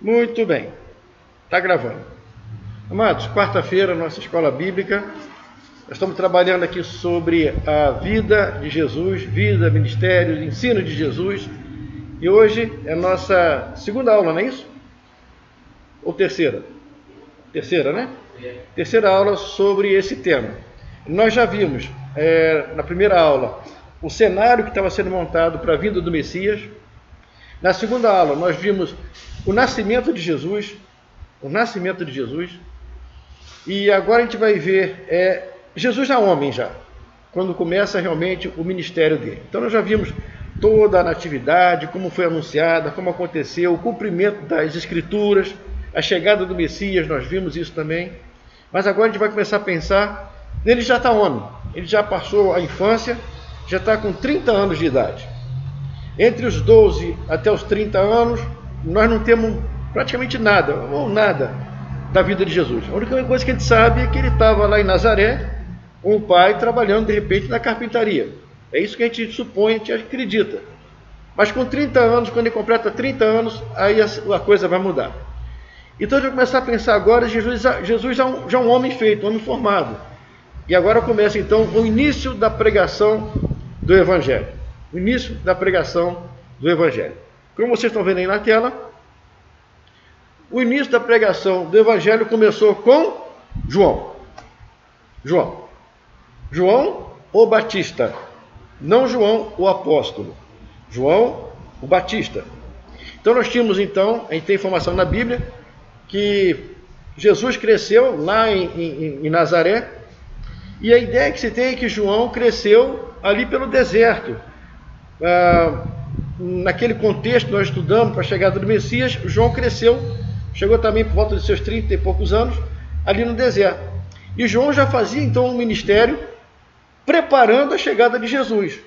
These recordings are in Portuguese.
Muito bem. Está gravando. Amados, quarta-feira, nossa escola bíblica. Nós estamos trabalhando aqui sobre a vida de Jesus, vida, ministério, ensino de Jesus. E hoje é a nossa segunda aula, não é isso? Ou terceira? Terceira, né? Terceira aula sobre esse tema. Nós já vimos, na primeira aula, o cenário que estava sendo montado para a vinda do Messias. Na segunda aula, nós vimos o nascimento de Jesus. E agora a gente vai ver Jesus já homem já, quando começa realmente o ministério dele. Então nós já vimos toda a natividade, como foi anunciada, como aconteceu, o cumprimento das escrituras, a chegada do Messias, nós vimos isso também. Mas agora a gente vai começar a pensar, ele já está homem, ele já passou a infância, já está com 30 anos de idade. Entre os 12 até os 30 anos, nós não temos praticamente nada, ou nada, da vida de Jesus. A única coisa que a gente sabe é que ele estava lá em Nazaré, com o pai trabalhando de repente na carpintaria. É isso que a gente supõe, a gente acredita. Mas com 30 anos, quando ele completa 30 anos, aí a coisa vai mudar. Então a gente vai começar a pensar agora, Jesus já é um homem feito, um homem formado. E agora começa então o início da pregação do Evangelho. O início da pregação do Evangelho. Como vocês estão vendo aí na tela, o início da pregação do Evangelho começou com João. João o Batista, não João o apóstolo. João o Batista. Então nós tínhamos a gente tem informação na Bíblia, que Jesus cresceu lá em Nazaré, e a ideia que se tem é que João cresceu ali pelo deserto. Naquele contexto que nós estudamos para a chegada do Messias, João chegou também por volta de seus 30 e poucos anos, ali no deserto. E João já fazia então um ministério preparando a chegada de Jesus,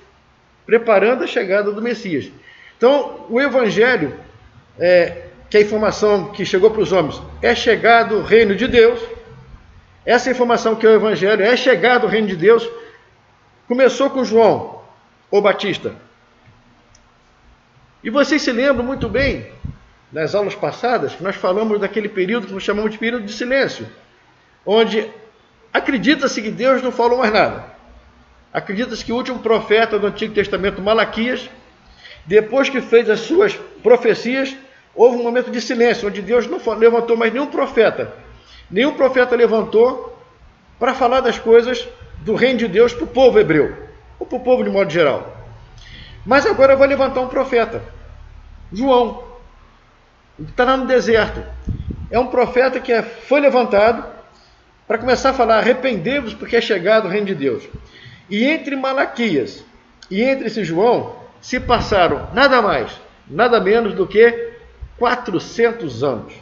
preparando a chegada do Messias. Então, o Evangelho, que é a informação que chegou para os homens, é chegado o reino de Deus. Essa informação que é o Evangelho, é chegado o reino de Deus, começou com João, o Batista. E vocês se lembram muito bem, nas aulas passadas, que nós falamos daquele período que nós chamamos de período de silêncio, onde acredita-se que Deus não falou mais nada. Acredita-se que o último profeta do Antigo Testamento, Malaquias, depois que fez as suas profecias, houve um momento de silêncio, onde Deus não levantou mais nenhum profeta. Nenhum profeta levantou para falar das coisas do reino de Deus para o povo hebreu, ou para o povo de modo geral. Mas agora vai levantar um profeta, João, que está lá no deserto. É um profeta que foi levantado para começar a falar: arrependei-vos porque é chegado o reino de Deus. E entre Malaquias e entre esse João se passaram nada mais, nada menos do que 400 anos.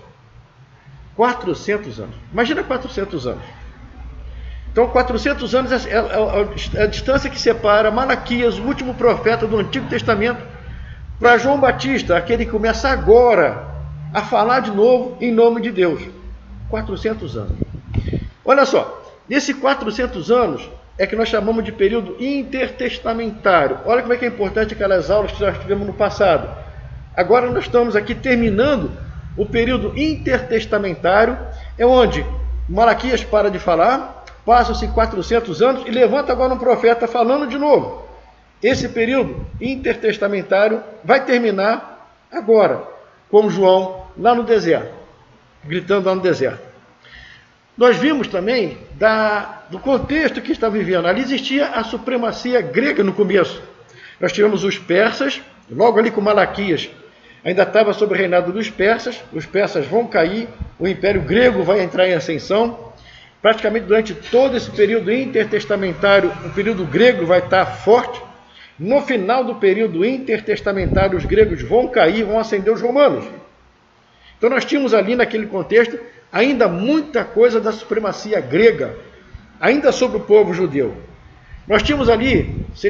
400 anos. Imagina 400 anos. Então 400 anos é a distância que separa Malaquias, o último profeta do Antigo Testamento, para João Batista, aquele que começa agora a falar de novo em nome de Deus. 400 anos. Olha só, nesses 400 anos é que nós chamamos de período intertestamentário. Olha como é que é importante aquelas aulas que nós tivemos no passado. Agora nós estamos aqui terminando o período intertestamentário, é onde Malaquias para de falar, passam-se 400 anos e levanta agora um profeta falando de novo. Esse período intertestamentário vai terminar agora, com João lá no deserto, gritando lá no deserto. Nós vimos também do contexto que está vivendo. Ali existia a supremacia grega no começo. Nós tivemos os persas, logo ali com Malaquias, ainda estava sob o reinado dos persas. Os persas vão cair, o Império Grego vai entrar em ascensão. Praticamente durante todo esse período intertestamentário, o período grego vai estar forte. No final do período intertestamentário, os gregos vão cair, vão ascender os romanos. Então nós tínhamos ali naquele contexto ainda muita coisa da supremacia grega, ainda sobre o povo judeu. Nós tínhamos ali, se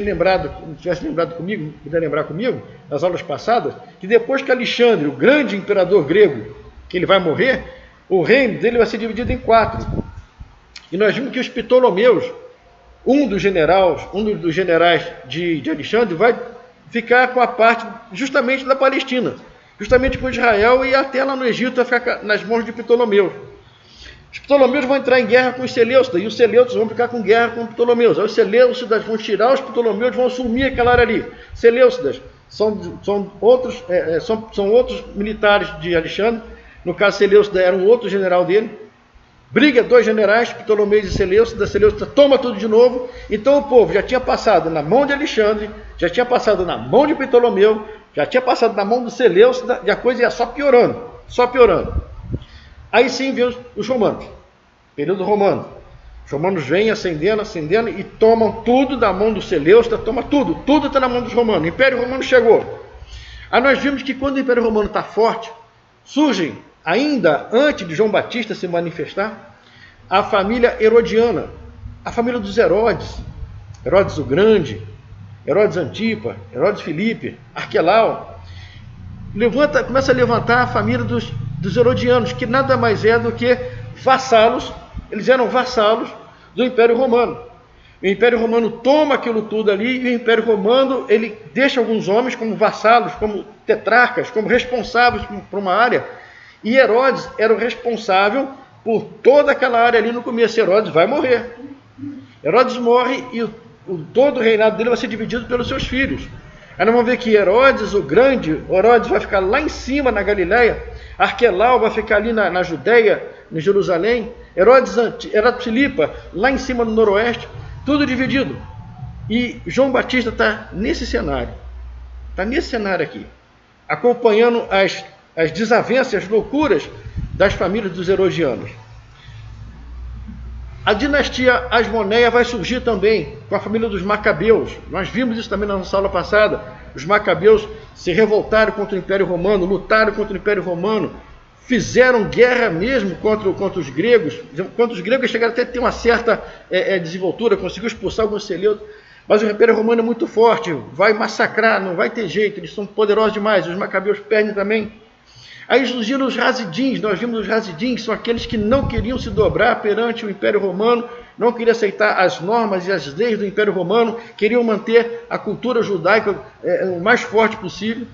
tivesse lembrado comigo, puder lembrar comigo, nas aulas passadas, que depois que Alexandre, o grande imperador grego, que ele vai morrer, o reino dele vai ser dividido em 4. E nós vimos que os Ptolomeus, um dos generais de Alexandre, vai ficar com a parte justamente da Palestina. justamente com Israel, e até lá no Egito vai ficar nas mãos de Ptolomeus. Os Ptolomeus vão entrar em guerra com os Seleucidas, e os Seleucidas vão ficar com guerra com os Ptolomeus. Aí os Seleucidas vão tirar os Ptolomeus, vão assumir aquela área ali. Seleucidas são outros militares de Alexandre. No caso, Seleucida era um outro general dele. Briga dois generais, Ptolomeus e Seleucida. Seleucida toma tudo de novo. Então o povo já tinha passado na mão de Alexandre, já tinha passado na mão de Ptolomeu, já tinha passado na mão do Seleucida, e a coisa ia só piorando, só piorando. Aí sim vem os romanos, período romano. Os romanos vêm ascendendo e tomam tudo da mão do Seleucida, toma tudo está na mão dos romanos. O Império Romano chegou. Aí nós vimos que quando o Império Romano está forte, surgem, ainda antes de João Batista se manifestar, a família herodiana, a família dos Herodes, Herodes o Grande, Herodes Antipa, Herodes Filipe, Arquelau, começa a levantar a família dos herodianos, que nada mais é do que vassalos. Eles eram vassalos do Império Romano. O Império Romano toma aquilo tudo ali, e o Império Romano ele deixa alguns homens como vassalos, como tetrarcas, como responsáveis por uma área. E Herodes era o responsável por toda aquela área ali no começo. Herodes vai morrer. Herodes morre e todo o reinado dele vai ser dividido pelos seus filhos. Aí nós vamos ver que Herodes o Grande, Herodes vai ficar lá em cima na Galileia, Arquelau vai ficar ali na Judéia, em Jerusalém, Herodes Filipa lá em cima no noroeste, tudo dividido. E João Batista está nesse cenário aqui, acompanhando as desavenças, as loucuras das famílias dos herodianos. A dinastia Asmoneia vai surgir também com a família dos Macabeus. Nós vimos isso também na nossa aula passada. Os Macabeus se revoltaram contra o Império Romano, lutaram contra o Império Romano, fizeram guerra mesmo contra os gregos. Contra os gregos chegaram até a ter uma certa desenvoltura, conseguiu expulsar alguns seleucidas. Mas o Império Romano é muito forte, vai massacrar, não vai ter jeito, eles são poderosos demais. Os Macabeus perdem também. Aí surgiram os Razidins. Nós vimos os Razidins, são aqueles que não queriam se dobrar perante o Império Romano, não queriam aceitar as normas e as leis do Império Romano, queriam manter a cultura judaica o mais forte possível.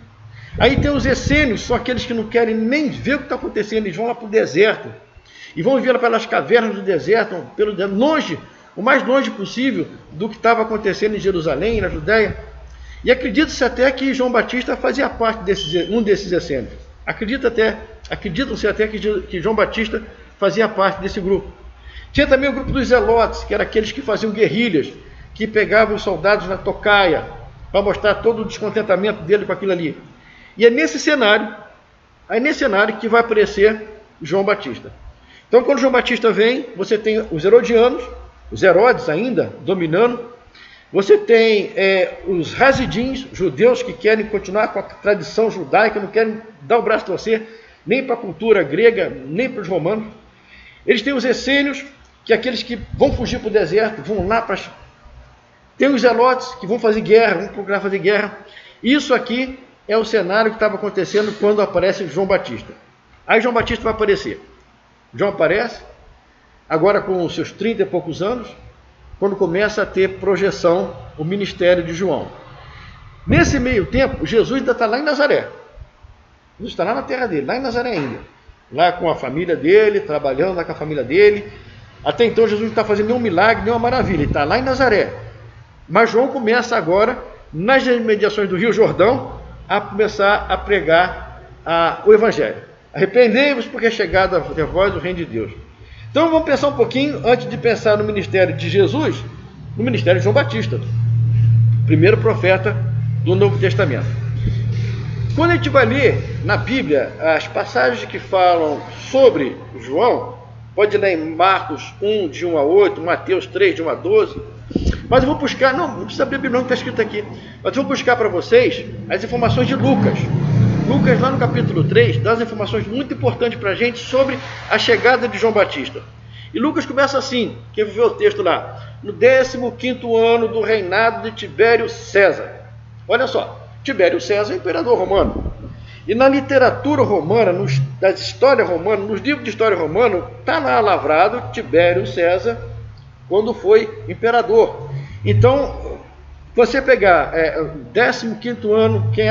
Aí tem os essênios, são aqueles que não querem nem ver o que está acontecendo, eles vão lá para o deserto, e vão viver pelas cavernas do deserto, longe, o mais longe possível do que estava acontecendo em Jerusalém, na Judéia. E acredita-se até que João Batista fazia parte um desses essênios. Acreditam-se até que João Batista fazia parte desse grupo. Tinha também o grupo dos Zelotes, que eram aqueles que faziam guerrilhas, que pegavam os soldados na tocaia, para mostrar todo o descontentamento dele com aquilo ali. E é nesse cenário que vai aparecer João Batista. Então, quando João Batista vem, você tem os herodianos, os Herodes ainda dominando. Você tem os Razidins, judeus que querem continuar com a tradição judaica, não querem dar o braço a torcer, nem para a cultura grega, nem para os romanos. Eles têm os essênios, que é aqueles que vão fugir para o deserto, vão lá para... Tem os zelotes, que vão fazer guerra, vão procurar fazer guerra. Isso aqui é o cenário que estava acontecendo quando aparece João Batista. Aí João Batista vai aparecer. João aparece, agora com os seus 30 e poucos anos, quando começa a ter projeção o ministério de João. Nesse meio tempo, Jesus ainda está lá em Nazaré. Jesus está lá na terra dele, lá em Nazaré ainda. Lá com a família dele, trabalhando lá com a família dele. Até então Jesus não está fazendo nenhum milagre, nenhuma maravilha. Ele está lá em Nazaré. Mas João começa agora, nas imediações do Rio Jordão, a começar a pregar o Evangelho. Arrependei-vos porque é chegado a vós o reino de Deus. Então vamos pensar um pouquinho, antes de pensar no ministério de Jesus, no ministério de João Batista, primeiro profeta do Novo Testamento. Quando a gente vai ler na Bíblia as passagens que falam sobre João, pode ler em Marcos 1, de 1 a 8, Mateus 3, de 1 a 12, mas eu vou buscar, não precisa abrir a Bíblia, não está escrito aqui, mas eu vou buscar para vocês as informações de Lucas. Lucas, lá no capítulo 3, dá as informações muito importantes para a gente sobre a chegada de João Batista. E Lucas começa assim, quem viu o texto lá, no 15º ano do reinado de Tibério César. Olha só, Tibério César é imperador romano. E na literatura romana, das histórias romanas, nos livros de história romana, está lá lavrado Tibério César quando foi imperador. Então, Você pegar o 15º ano, quem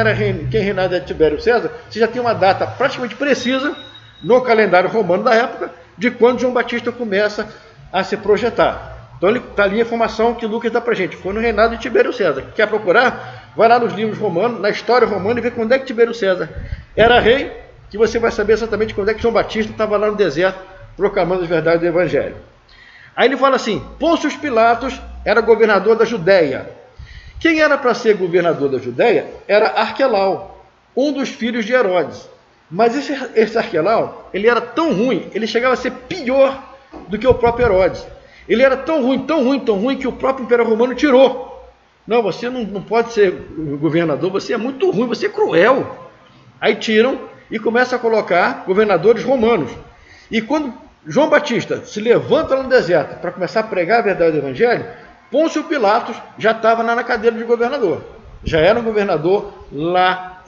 reinava de Tibério César, você já tem uma data praticamente precisa no calendário romano da época de quando João Batista começa a se projetar. Então está ali a informação que Lucas dá para a gente. Foi no reinado de Tibério César. Quer procurar? Vai lá nos livros romanos, na história romana, e vê quando é que Tibério César era rei, que você vai saber exatamente quando é que João Batista estava lá no deserto proclamando as verdades do Evangelho. Aí ele fala assim, Pôncio Pilatos era governador da Judéia. Quem era para ser governador da Judéia era Arquelau, um dos filhos de Herodes. Mas esse Arquelau, ele era tão ruim, ele chegava a ser pior do que o próprio Herodes. Ele era tão ruim que o próprio Império Romano tirou. Não, você não pode ser governador, você é muito ruim, você é cruel. Aí tiram e começam a colocar governadores romanos. E quando João Batista se levanta lá no deserto para começar a pregar a verdade do Evangelho, Pôncio Pilatos já estava lá na cadeira de governador. Já era um governador lá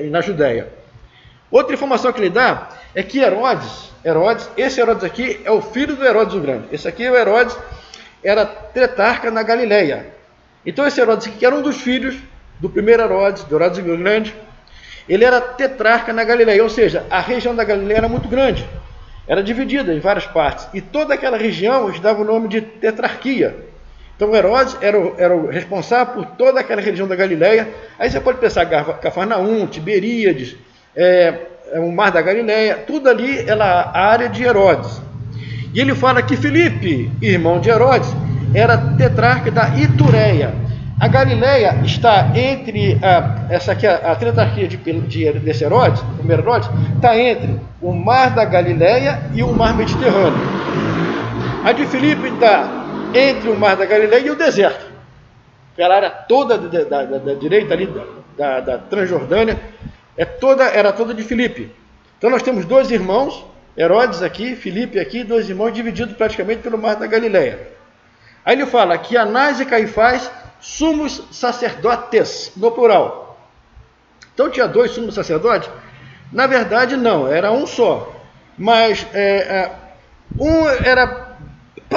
na Judéia. Outra informação que ele dá é que esse Herodes aqui é o filho do Herodes o Grande. Esse aqui, o Herodes, era tetrarca na Galileia. Então esse Herodes aqui, que era um dos filhos do primeiro Herodes, do Herodes o Grande, ele era tetrarca na Galileia, ou seja, a região da Galileia era muito grande. Era dividida em várias partes. E toda aquela região dava o nome de tetrarquia. Então Herodes era o responsável por toda aquela região da Galileia. Aí você pode pensar Cafarnaum, Tiberíades, o Mar da Galileia, tudo ali era a área de Herodes. E ele fala que Filipe, irmão de Herodes, era tetrarca da Itureia. A Galileia está entre, essa aqui, a tetrarquia desse Herodes, o primeiro Herodes, está entre o Mar da Galileia e o Mar Mediterrâneo. A de Filipe está entre o Mar da Galileia e o deserto. Aquela área toda da direita ali, da Transjordânia, era toda de Filipe. Então nós temos dois irmãos, Herodes aqui, Filipe aqui, dois irmãos divididos praticamente pelo Mar da Galileia. Aí ele fala que Anás e Caifás, sumos sacerdotes, no plural. Então tinha dois sumos sacerdotes? Na verdade não, era um só. Mas um era...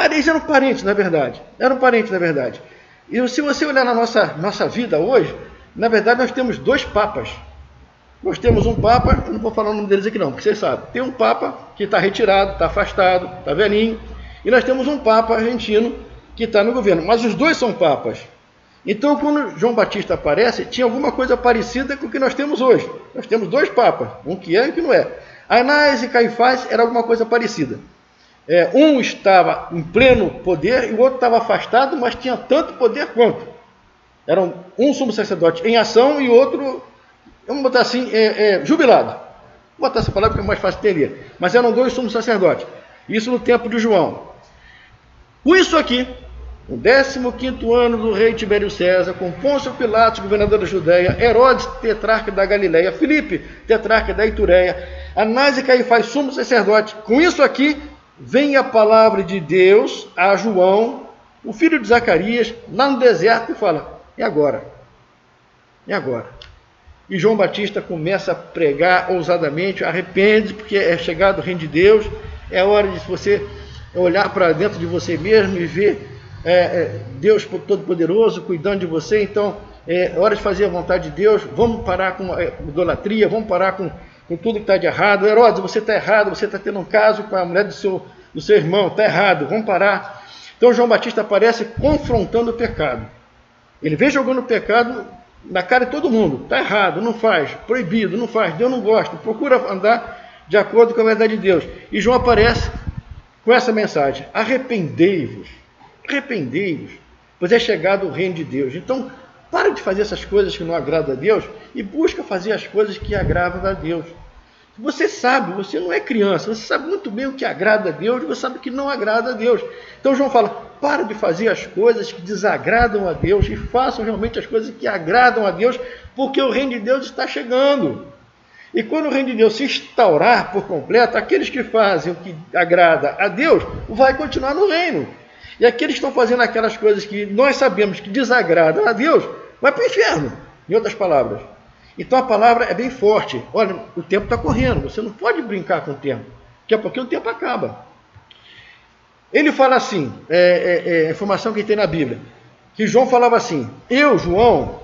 Eles eram parentes, na verdade. E se você olhar na nossa vida hoje, na verdade nós temos dois papas. Nós temos um papa, eu não vou falar o nome deles aqui não, porque vocês sabem. Tem um papa que está retirado, está afastado, está velhinho. E nós temos um papa argentino que está no governo. Mas os dois são papas. Então, quando João Batista aparece, tinha alguma coisa parecida com o que nós temos hoje. Nós temos dois papas, um que é e um que não é. Anás e Caifás era alguma coisa parecida. Um estava em pleno poder e o outro estava afastado, mas tinha tanto poder quanto. Era um sumo sacerdote em ação e outro, vamos botar assim, jubilado. Vou botar essa palavra que é mais fácil de entender. Mas eram dois sumos sacerdotes. Isso no tempo de João. Com isso aqui, no 15º ano do rei Tibério César, com Pôncio Pilatos, governador da Judéia, Herodes, tetrarca da Galileia, Filipe, tetrarca da Itureia, Anás e Caifás, sumo sacerdote. Com isso aqui, vem a palavra de Deus a João, o filho de Zacarias, lá no deserto, e fala, e agora? E agora? E João Batista começa a pregar ousadamente, arrepende, porque é chegado o reino de Deus, é hora de você olhar para dentro de você mesmo e ver Deus Todo-Poderoso cuidando de você. Então, é hora de fazer a vontade de Deus, vamos parar com a idolatria, vamos parar com tudo que está de errado. Herodes, você está errado, você está tendo um caso com a mulher do seu irmão, está errado, vamos parar. Então João Batista aparece confrontando o pecado. Ele vem jogando o pecado na cara de todo mundo. Está errado, não faz, proibido, não faz, Deus não gosta, procura andar de acordo com a verdade de Deus. E João aparece com essa mensagem, arrependei-vos, pois é chegado o reino de Deus. Então, para de fazer essas coisas que não agradam a Deus e busca fazer as coisas que agradam a Deus. Você sabe, você não é criança, você sabe muito bem o que agrada a Deus e você sabe o que não agrada a Deus. Então João fala, para de fazer as coisas que desagradam a Deus e façam realmente as coisas que agradam a Deus, porque o reino de Deus está chegando. E quando o reino de Deus se instaurar por completo, aqueles que fazem o que agrada a Deus, vai continuar no reino. E aqueles que estão fazendo aquelas coisas que nós sabemos que desagradam a Deus, vai para o inferno, em outras palavras. Então a palavra é bem forte. Olha, o tempo está correndo, você não pode brincar com o tempo, daqui a pouquinho o tempo acaba. Ele fala assim, a informação que tem na Bíblia, que João falava assim: eu, João,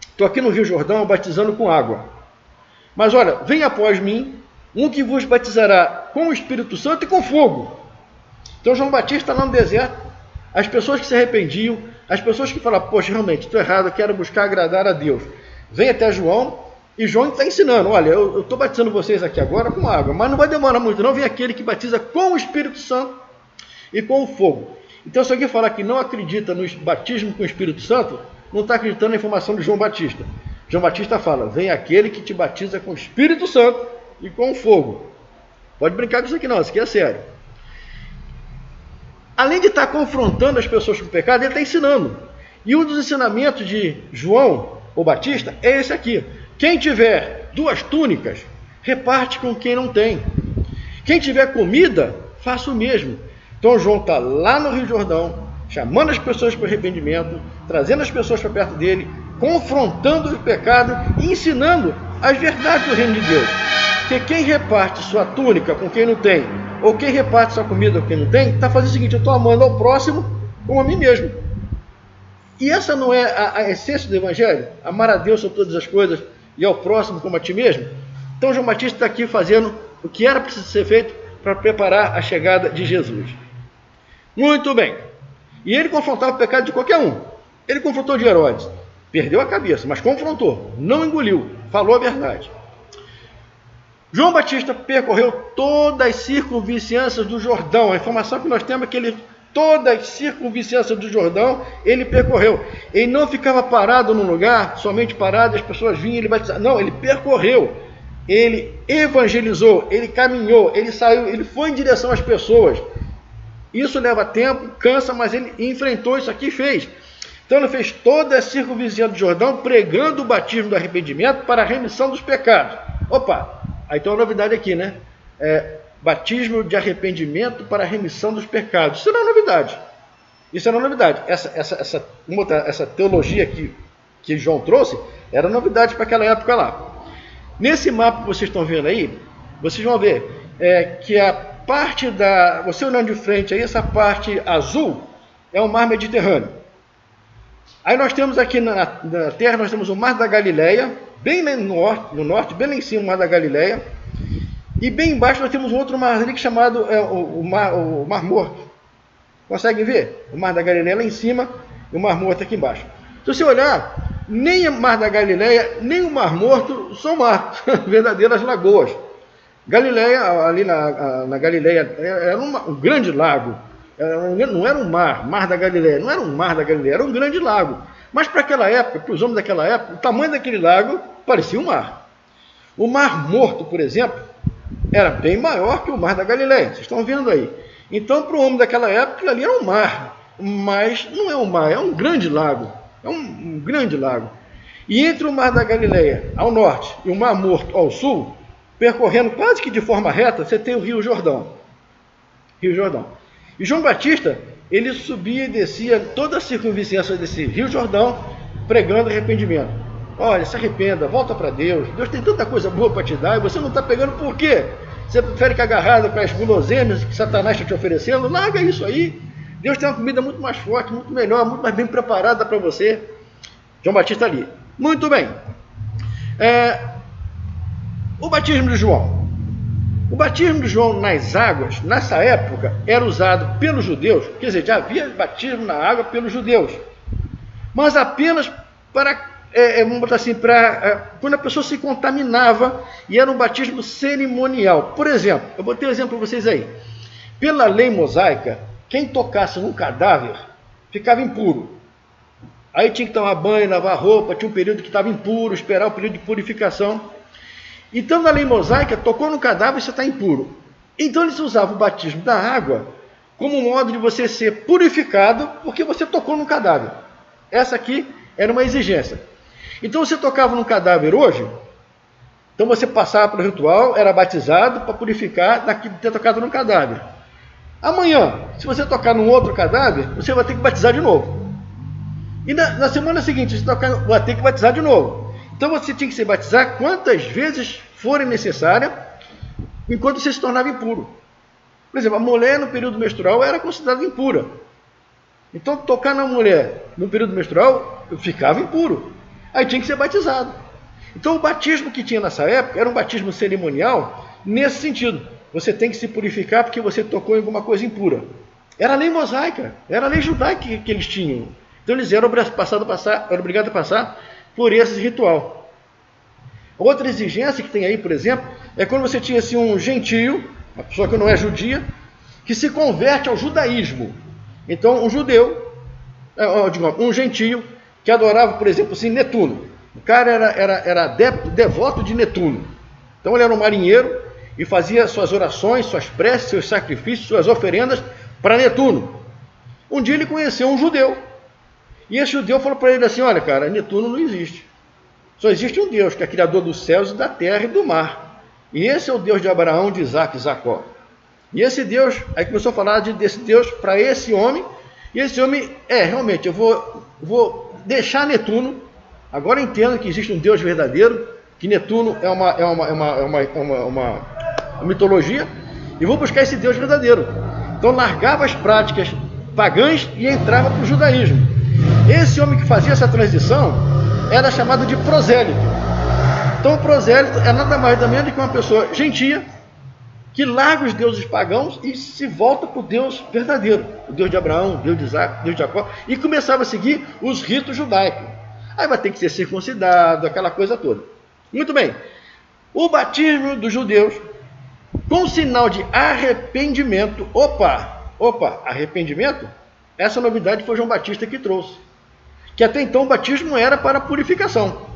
estou aqui no Rio Jordão batizando com água. Mas olha, vem após mim um que vos batizará com o Espírito Santo e com fogo. Então João Batista lá no deserto, as pessoas que se arrependiam, as pessoas que falavam: poxa, realmente, estou errado, eu quero buscar agradar a Deus. Vem até João, e João está ensinando: olha, eu estou batizando vocês aqui agora com água, mas não vai demorar muito não, vem aquele que batiza com o Espírito Santo e com o fogo. Então se alguém falar que não acredita no batismo com o Espírito Santo, não está acreditando na informação de João Batista. João Batista fala: vem aquele que te batiza com o Espírito Santo e com o fogo. Pode brincar com isso aqui não, isso aqui é sério. Além de estar confrontando as pessoas com o pecado, ele está ensinando. E um dos ensinamentos de João, o Batista, é esse aqui: quem tiver 2 túnicas, reparte com quem não tem. Quem tiver comida, faça o mesmo. Então João está lá no Rio Jordão, chamando as pessoas para o arrependimento, trazendo as pessoas para perto dele, confrontando o pecado e ensinando as verdades do reino de Deus. Porque quem reparte sua túnica com quem não tem, ou quem reparte sua comida com quem não tem, está fazendo o seguinte: eu estou amando ao próximo como a mim mesmo. E essa não é a essência do Evangelho? Amar a Deus sobre todas as coisas e ao próximo como a ti mesmo? Então João Batista está aqui fazendo o que era preciso ser feito para preparar a chegada de Jesus. Muito bem. E ele confrontava o pecado de qualquer um. Ele confrontou de Herodes. Perdeu a cabeça, mas confrontou. Não engoliu. Falou a verdade. João Batista percorreu todas as circunvizinhanças do Jordão. A informação que nós temos é que todas as circunvizinhanças do Jordão ele percorreu. Ele não ficava parado num lugar, somente parado, as pessoas vinham e ele batizava. Não, ele percorreu. Ele evangelizou, ele caminhou, ele saiu, ele foi em direção às pessoas. Isso leva tempo, cansa, mas ele enfrentou isso aqui e fez. Então ele fez toda a circunvizinhança do Jordão, pregando o batismo do arrependimento para a remissão dos pecados. Opa, aí tem uma novidade aqui, né? Batismo de arrependimento para a remissão dos pecados. Isso não é novidade. Isso era novidade. Essa teologia que João trouxe era novidade para aquela época lá. Nesse mapa que vocês estão vendo aí, vocês vão ver que a parte você olhando de frente aí, essa parte azul é o mar Mediterrâneo. Aí nós temos aqui na terra, nós temos o Mar da Galileia, bem no norte, bem lá em cima o Mar da Galileia. E bem embaixo nós temos um outro mar ali chamado o Mar Morto. Conseguem ver? O Mar da Galileia lá em cima e o Mar Morto aqui embaixo. Se você olhar, nem o Mar da Galileia, nem o Mar Morto são mar, verdadeiras lagoas. Galileia, ali na Galileia, era um grande lago. Não era um mar da Galileia, não era um mar da Galileia, era um grande lago. Mas para aquela época, para os homens daquela época, o tamanho daquele lago parecia um mar. O Mar Morto, por exemplo, era bem maior que o Mar da Galileia, vocês estão vendo aí. Então, para o homem daquela época, ali era um mar, mas não é um mar, é um grande lago. É um grande lago. E entre o Mar da Galileia ao norte e o Mar Morto ao sul, percorrendo quase que de forma reta, você tem o Rio Jordão. Rio Jordão. E João Batista, ele subia e descia toda a circunvizinhança desse Rio Jordão, pregando arrependimento. Olha, se arrependa, volta para Deus. Deus tem tanta coisa boa para te dar e você não está pegando por quê? Você prefere ficar agarrado com as guloseimas que Satanás está te oferecendo? Larga isso aí. Deus tem uma comida muito mais forte, muito melhor, muito mais bem preparada para você. João Batista ali. Muito bem. O batismo de João. O batismo de João nas águas, nessa época, era usado pelos judeus, quer dizer, já havia batismo na água pelos judeus, mas apenas para, vamos botar assim, quando a pessoa se contaminava, e era um batismo cerimonial. Por exemplo, eu botei um exemplo para vocês aí. Pela lei mosaica, quem tocasse num cadáver ficava impuro. Aí tinha que tomar banho, lavar roupa, tinha um período que estava impuro, esperar o período de purificação. Então, na lei mosaica, tocou no cadáver, você está impuro. Então, eles usavam o batismo da água como um modo de você ser purificado, porque você tocou no cadáver. Essa aqui era uma exigência. Então, você tocava no cadáver hoje, então você passava pelo ritual, era batizado para purificar de ter tocado no cadáver. Amanhã, se você tocar num outro cadáver, você vai ter que batizar de novo. E na semana seguinte, você vai ter que batizar de novo. Então você tinha que se batizar quantas vezes forem necessárias, enquanto você se tornava impuro. Por exemplo, a mulher no período menstrual era considerada impura. Então, tocar na mulher no período menstrual, ficava impuro. Aí tinha que ser batizado. Então, o batismo que tinha nessa época era um batismo cerimonial nesse sentido. Você tem que se purificar porque você tocou em alguma coisa impura. Era a lei mosaica, era a lei judaica que eles tinham. Então, eles eram obrigados a passar por esse ritual. Outra exigência que tem aí, por exemplo, é quando você tinha assim, um gentio, uma pessoa que não é judia, que se converte ao judaísmo. Então, um judeu, um gentio, que adorava, por exemplo, assim, Netuno. O cara era devoto de Netuno. Então, ele era um marinheiro e fazia suas orações, suas preces, seus sacrifícios, suas oferendas para Netuno. Um dia ele conheceu um judeu. E esse judeu falou para ele assim, olha, cara, Netuno não existe. Só existe um Deus, que é criador dos céus e da terra e do mar. E esse é o Deus de Abraão, de Isaac e Jacó. E esse Deus, aí começou a falar desse Deus para esse homem, e esse homem, realmente, eu vou deixar Netuno, agora entendo que existe um Deus verdadeiro, que Netuno é uma mitologia, e vou buscar esse Deus verdadeiro. Então largava as práticas pagãs e entrava para o judaísmo. Esse homem que fazia essa transição era chamado de prosélito. Então o prosélito é nada mais nada menos do que uma pessoa gentia, que larga os deuses pagãos e se volta para o Deus verdadeiro, o Deus de Abraão, Deus de Isaac, Deus de Jacó, e começava a seguir os ritos judaicos. Aí vai ter que ser circuncidado, aquela coisa toda. Muito bem. O batismo dos judeus, com sinal de arrependimento, arrependimento, essa novidade foi João Batista que trouxe. Que até então o batismo era para purificação.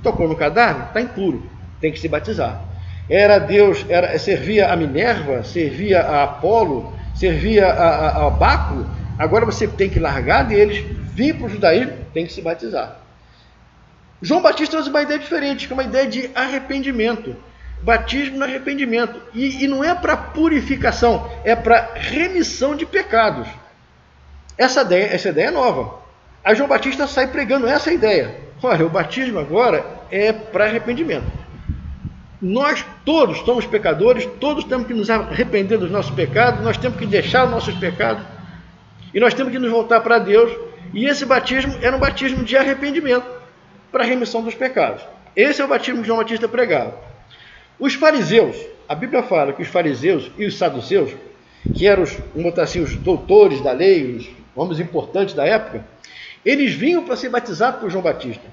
Tocou no cadáver, está impuro, tem que se batizar. Servia a Minerva, servia a Apolo, servia a Baco. Agora você tem que largar deles, vir para o judaísmo, tem que se batizar. João Batista traz uma ideia diferente, que é uma ideia de arrependimento. Batismo no arrependimento. E não é para purificação, é para remissão de pecados. Essa ideia é nova. Aí João Batista sai pregando essa ideia. Olha, o batismo agora é para arrependimento. Nós todos somos pecadores, todos temos que nos arrepender dos nossos pecados, nós temos que deixar os nossos pecados e nós temos que nos voltar para Deus. E esse batismo era um batismo de arrependimento para a remissão dos pecados. Esse é o batismo que João Batista pregava. Os fariseus, a Bíblia fala que os fariseus e os saduceus, que eram os doutores da lei, os homens importantes da época, eles vinham para ser batizados por João Batista.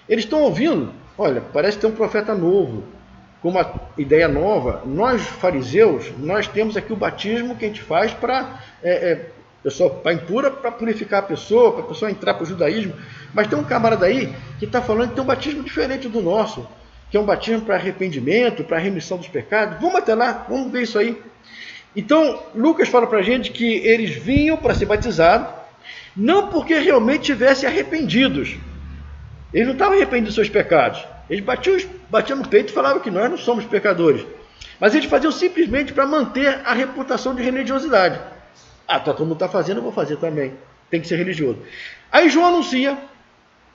Eles estão ouvindo, olha, parece ter um profeta novo, com uma ideia nova. Nós, fariseus, nós temos aqui o batismo que a gente faz para impura, para purificar a pessoa, para a pessoa entrar para o judaísmo. Mas tem um camarada aí que está falando que tem um batismo diferente do nosso, que é um batismo para arrependimento, para remissão dos pecados. Vamos até lá, vamos ver isso aí. Então, Lucas fala para a gente que eles vinham para ser batizados, não porque realmente tivessem arrependidos. Eles não estavam arrependidos dos seus pecados. Eles batiam no peito e falavam que nós não somos pecadores. Mas eles faziam simplesmente para manter a reputação de religiosidade. Todo mundo está fazendo, eu vou fazer também. Tem que ser religioso. Aí João anuncia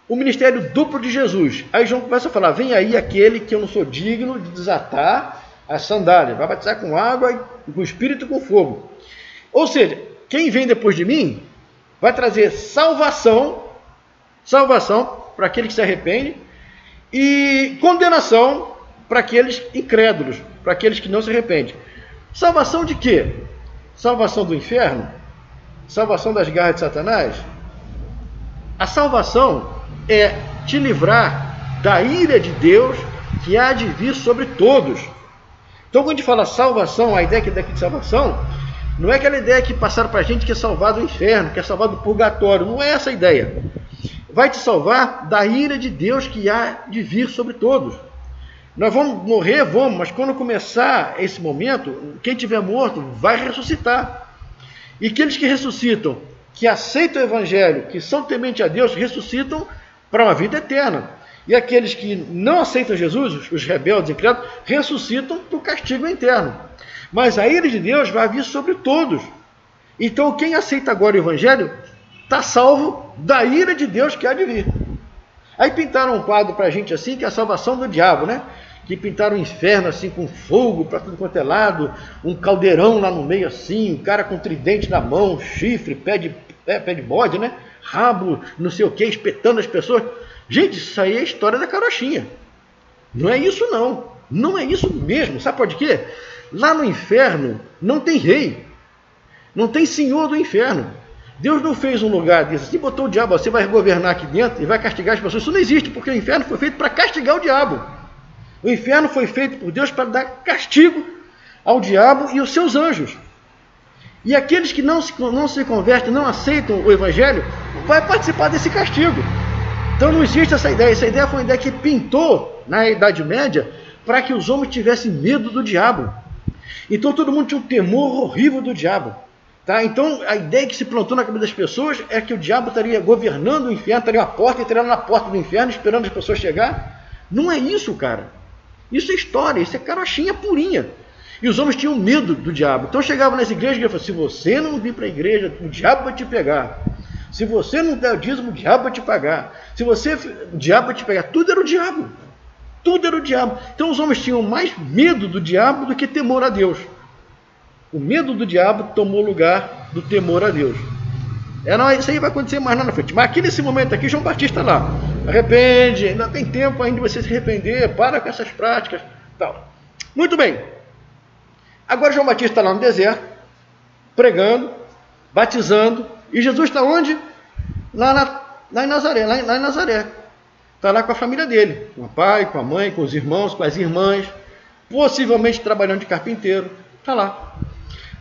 o ministério duplo de Jesus. Aí João começa a falar, vem aí aquele que eu não sou digno de desatar as sandálias. Vai batizar com água, com espírito e com fogo. Ou seja, quem vem depois de mim vai trazer salvação para aquele que se arrepende, e condenação para aqueles incrédulos, para aqueles que não se arrependem. Salvação de quê? Salvação do inferno? Salvação das garras de Satanás? A salvação é te livrar da ira de Deus que há de vir sobre todos. Então, quando a gente fala salvação, a ideia daqui de salvação não é aquela ideia que passaram para a gente que é salvado do inferno, que é salvado do purgatório. Não é essa a ideia. Vai te salvar da ira de Deus que há de vir sobre todos. Nós vamos morrer, mas quando começar esse momento, quem tiver morto vai ressuscitar. E aqueles que ressuscitam, que aceitam o Evangelho, que são tementes a Deus, ressuscitam para uma vida eterna. E aqueles que não aceitam Jesus, os rebeldes incrédulos, ressuscitam para o castigo eterno. Mas a ira de Deus vai vir sobre todos. Então quem aceita agora o Evangelho está salvo da ira de Deus que há de vir. Aí pintaram um quadro para a gente assim, que é a salvação do diabo, né? Que pintaram o inferno assim, com fogo para tudo quanto é lado, um caldeirão lá no meio assim, um cara com tridente na mão, chifre, pé de pé de bode, né? Rabo, não sei o que, espetando as pessoas. Gente, isso aí é a história da carochinha. Não é isso não. Não é isso mesmo. Sabe por quê? Lá no inferno não tem rei. Não tem senhor do inferno. Deus não fez um lugar desse assim, botou o diabo, você vai governar aqui dentro e vai castigar as pessoas. Isso não existe, porque o inferno foi feito para castigar o diabo. O inferno foi feito por Deus para dar castigo ao diabo e aos seus anjos. E aqueles que não se convertem, não aceitam o evangelho, vai participar desse castigo. Então não existe essa ideia. Essa ideia foi uma ideia que pintou na Idade Média para que os homens tivessem medo do diabo. Então todo mundo tinha um temor horrível do diabo. Tá? Então a ideia que se plantou na cabeça das pessoas é que o diabo estaria governando o inferno, estaria uma porta, entrando na porta do inferno, esperando as pessoas chegar. Não é isso, cara. Isso é história, isso é carochinha purinha. E os homens tinham medo do diabo. Então chegavam nas igrejas e falavam, se você não vir para a igreja, o diabo vai te pegar. Se você não der o dízimo, o diabo vai te pagar. O diabo vai te pegar. Tudo era o diabo. Tudo era o diabo. Então os homens tinham mais medo do diabo do que temor a Deus. O medo do diabo tomou lugar do temor a Deus. Isso aí vai acontecer mais lá na frente. Mas aqui nesse momento aqui, João Batista lá. Arrepende, ainda tem tempo ainda de você se arrepender, para com essas práticas. Tal. Muito bem. Agora João Batista está lá no deserto, pregando, batizando. E Jesus está onde? Lá em Nazaré. Lá em Nazaré. Está lá com a família dele. Com o pai, com a mãe, com os irmãos, com as irmãs. Possivelmente trabalhando de carpinteiro. Está lá.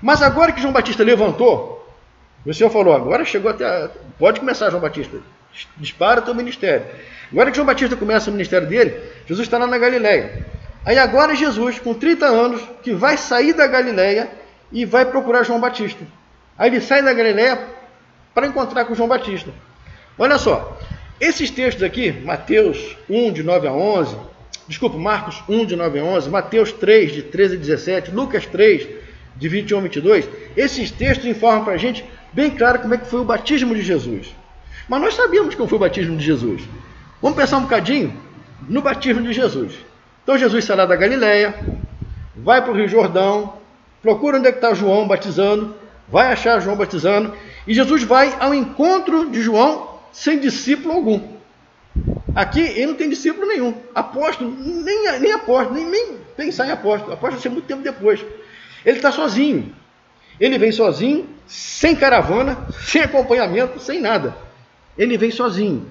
Mas agora que João Batista levantou, o Senhor falou, agora chegou até... Pode começar, João Batista. Dispara o teu ministério. Agora que João Batista começa o ministério dele, Jesus está lá na Galileia. Aí agora Jesus, com 30 anos, que vai sair da Galileia e vai procurar João Batista. Aí ele sai da Galileia para encontrar com João Batista. Olha só, esses textos aqui, Mateus 1, de 9 a 11, Marcos 1, de 9 a 11, Mateus 3, de 13 a 17, Lucas 3, de 21 a 22, esses textos informam para a gente bem claro como é que foi o batismo de Jesus. Mas nós sabíamos como foi o batismo de Jesus. Vamos pensar um bocadinho no batismo de Jesus. Então Jesus sai lá da Galileia, vai para o Rio Jordão, procura onde é que está João batizando, vai achar João batizando, e Jesus vai ao encontro de João sem discípulo algum. Aqui ele não tem discípulo nenhum, apóstolo, nem apóstolo, nem pensar em apóstolo, apóstolo vai ser muito tempo depois. Ele está sozinho, ele vem sozinho, sem caravana, sem acompanhamento, sem nada. Ele vem sozinho,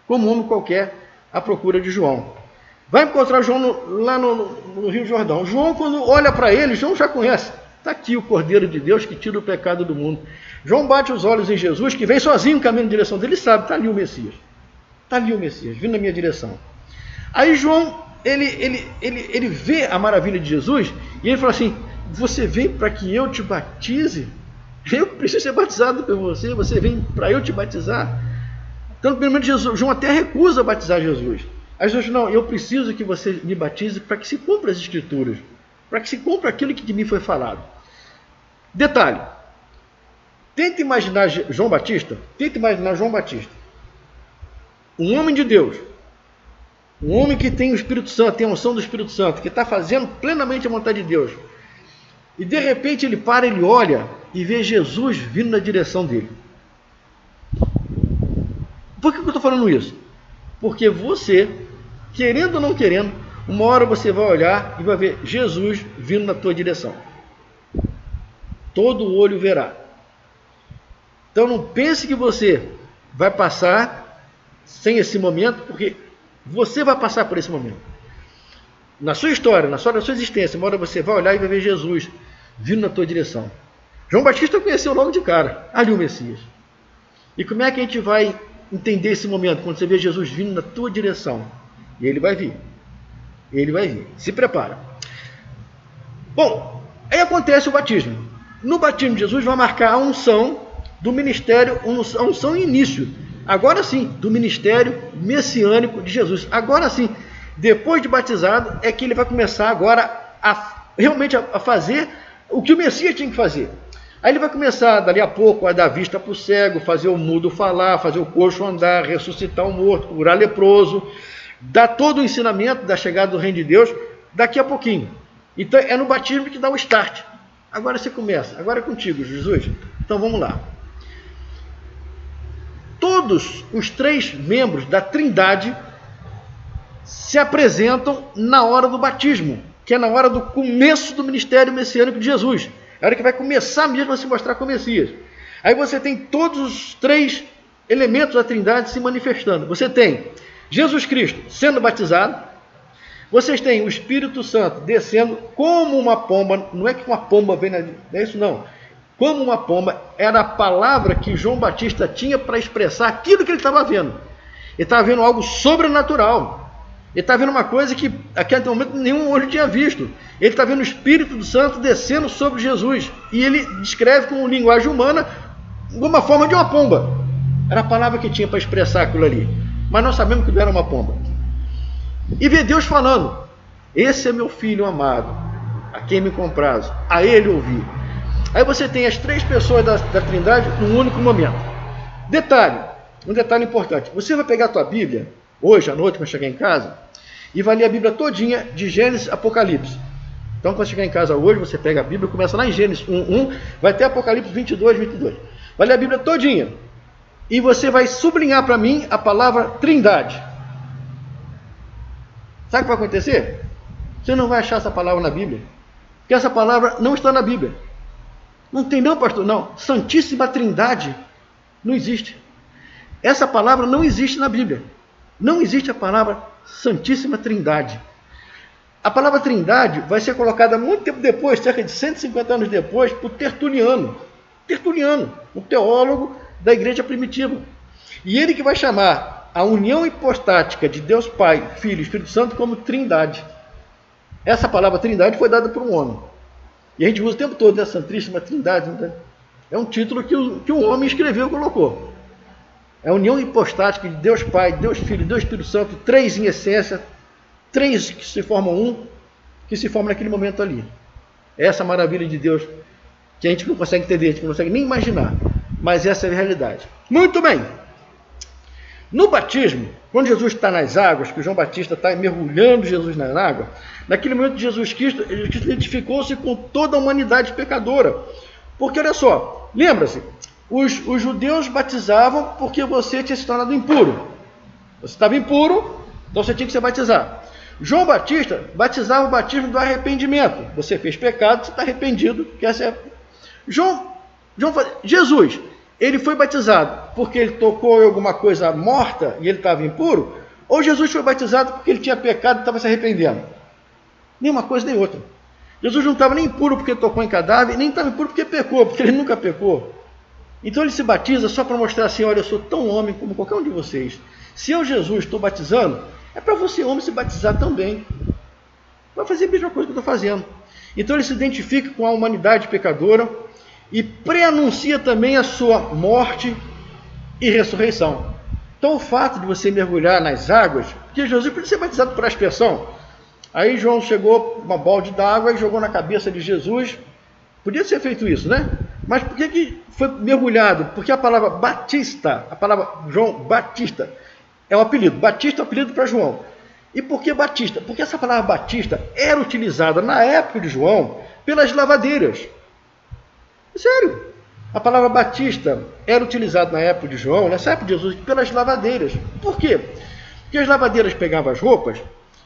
como um homem qualquer, à procura de João. Vai encontrar João lá no Rio Jordão. João, quando olha para ele, João já conhece. Está aqui o Cordeiro de Deus que tira o pecado do mundo. João bate os olhos em Jesus, que vem sozinho caminhando na direção dele, sabe, está ali o Messias. Está ali o Messias, vindo na minha direção. Aí João, ele vê a maravilha de Jesus, e ele fala assim, você vem para que eu te batize? Eu preciso ser batizado por você, você vem para eu te batizar? Então, pelo menos João até recusa batizar Jesus. Aí Jesus diz, não, eu preciso que você me batize para que se cumpra as Escrituras, para que se cumpra aquilo que de mim foi falado. Detalhe, tenta imaginar João Batista, um homem de Deus, um homem que tem o Espírito Santo, tem a unção do Espírito Santo, que está fazendo plenamente a vontade de Deus. E de repente ele para, ele olha e vê Jesus vindo na direção dele. Por que eu estou falando isso? Porque você, querendo ou não querendo, uma hora você vai olhar e vai ver Jesus vindo na tua direção. Todo olho verá. Então não pense que você vai passar sem esse momento, porque você vai passar por esse momento. Na sua história, na sua existência, uma hora você vai olhar e vai ver Jesus vindo na tua direção. João Batista conheceu logo de cara, ali o Messias. E como é que a gente vai entender esse momento, quando você vê Jesus vindo na tua direção? E ele vai vir. Ele vai vir. Se prepara. Bom, aí acontece o batismo. No batismo de Jesus vai marcar a unção do ministério, a unção e início. Agora sim, do ministério messiânico de Jesus. Agora sim, depois de batizado, é que ele vai começar agora realmente a fazer o que o Messias tinha que fazer. Aí ele vai começar, dali a pouco, a dar vista para o cego, fazer o mudo falar, fazer o coxo andar, ressuscitar o morto, curar leproso, dar todo o ensinamento da chegada do reino de Deus daqui a pouquinho. Então é no batismo que dá o start. Agora você começa, agora é contigo, Jesus. Então vamos lá. todos os 3 membros da Trindade se apresentam na hora do batismo, que é na hora do começo do ministério messiânico de Jesus. É a hora que vai começar mesmo a se mostrar como Messias. Aí você tem todos os 3 elementos da Trindade se manifestando. Você tem Jesus Cristo sendo batizado, vocês têm o Espírito Santo descendo como uma pomba, não é que uma pomba vem, não é isso não, como uma pomba, era a palavra que João Batista tinha para expressar aquilo que ele estava vendo. Ele estava vendo algo sobrenatural. Ele está vendo uma coisa que até momento nenhum olho tinha visto. Ele está vendo o Espírito Santo descendo sobre Jesus. E ele descreve com linguagem humana uma forma de uma pomba. Era a palavra que tinha para expressar aquilo ali. Mas nós sabemos que não era uma pomba. E vê Deus falando: esse é meu filho amado, a quem me comprazo, a ele ouvi. Aí você tem as 3 pessoas da Trindade num único momento. Um detalhe importante. Você vai pegar a tua Bíblia hoje à noite, quando chegar em casa, e vai ler a Bíblia todinha, de Gênesis a Apocalipse. Então, quando chegar em casa hoje, você pega a Bíblia, começa lá em Gênesis 1:1, vai até Apocalipse 22:22. Vai ler a Bíblia todinha. E você vai sublinhar para mim a palavra Trindade. Sabe o que vai acontecer? Você não vai achar essa palavra na Bíblia. Porque essa palavra não está na Bíblia. Não tem não, pastor, não. Santíssima Trindade não existe. Essa palavra não existe na Bíblia. Não existe a palavra Santíssima Trindade. A palavra Trindade vai ser colocada muito tempo depois, cerca de 150 anos depois, por Tertuliano. Tertuliano, um teólogo da igreja primitiva. E ele que vai chamar a união hipostática de Deus Pai, Filho e Espírito Santo como Trindade. Essa palavra Trindade foi dada por um homem. E a gente usa o tempo todo, né? Santíssima Trindade. Né? É um título que um homem escreveu e colocou. É a união hipostática de Deus Pai, Deus Filho e Deus Espírito Santo, 3 em essência, 3 que se formam um, que se formam naquele momento ali. É essa maravilha de Deus que a gente não consegue entender, a gente não consegue nem imaginar. Mas essa é a realidade. Muito bem. No batismo, quando Jesus está nas águas, que o João Batista está mergulhando Jesus nas águas, naquele momento Jesus Cristo identificou-se com toda a humanidade pecadora. Porque olha só, lembra-se, os judeus batizavam porque você tinha se tornado impuro. Você estava impuro, então você tinha que se batizar. João Batista batizava o batismo do arrependimento. Você fez pecado, você está arrependido. Jesus, ele foi batizado porque ele tocou em alguma coisa morta e ele estava impuro? Ou Jesus foi batizado porque ele tinha pecado e estava se arrependendo? Nem uma coisa nem outra. Jesus não estava nem impuro porque tocou em cadáver, nem estava impuro porque pecou, porque ele nunca pecou. Então ele se batiza só para mostrar assim: olha, eu sou tão homem como qualquer um de vocês. Se eu, Jesus, estou batizando, é para você, homem, se batizar também. Vai fazer a mesma coisa que eu estou fazendo. Então ele se identifica com a humanidade pecadora e pré-anuncia também a sua morte e ressurreição. Então o fato de você mergulhar nas águas, porque Jesus podia ser batizado por aspersão. Aí João chegou com uma balde d'água e jogou na cabeça de Jesus. Podia ser feito isso, né? Mas por que foi mergulhado? Porque a palavra Batista, a palavra João Batista, é um apelido. Batista é um apelido para João. E por que Batista? Porque essa palavra Batista era utilizada na época de João pelas lavadeiras. Sério. A palavra Batista era utilizada na época de João, nessa época de Jesus, pelas lavadeiras. Por quê? Porque as lavadeiras pegavam as roupas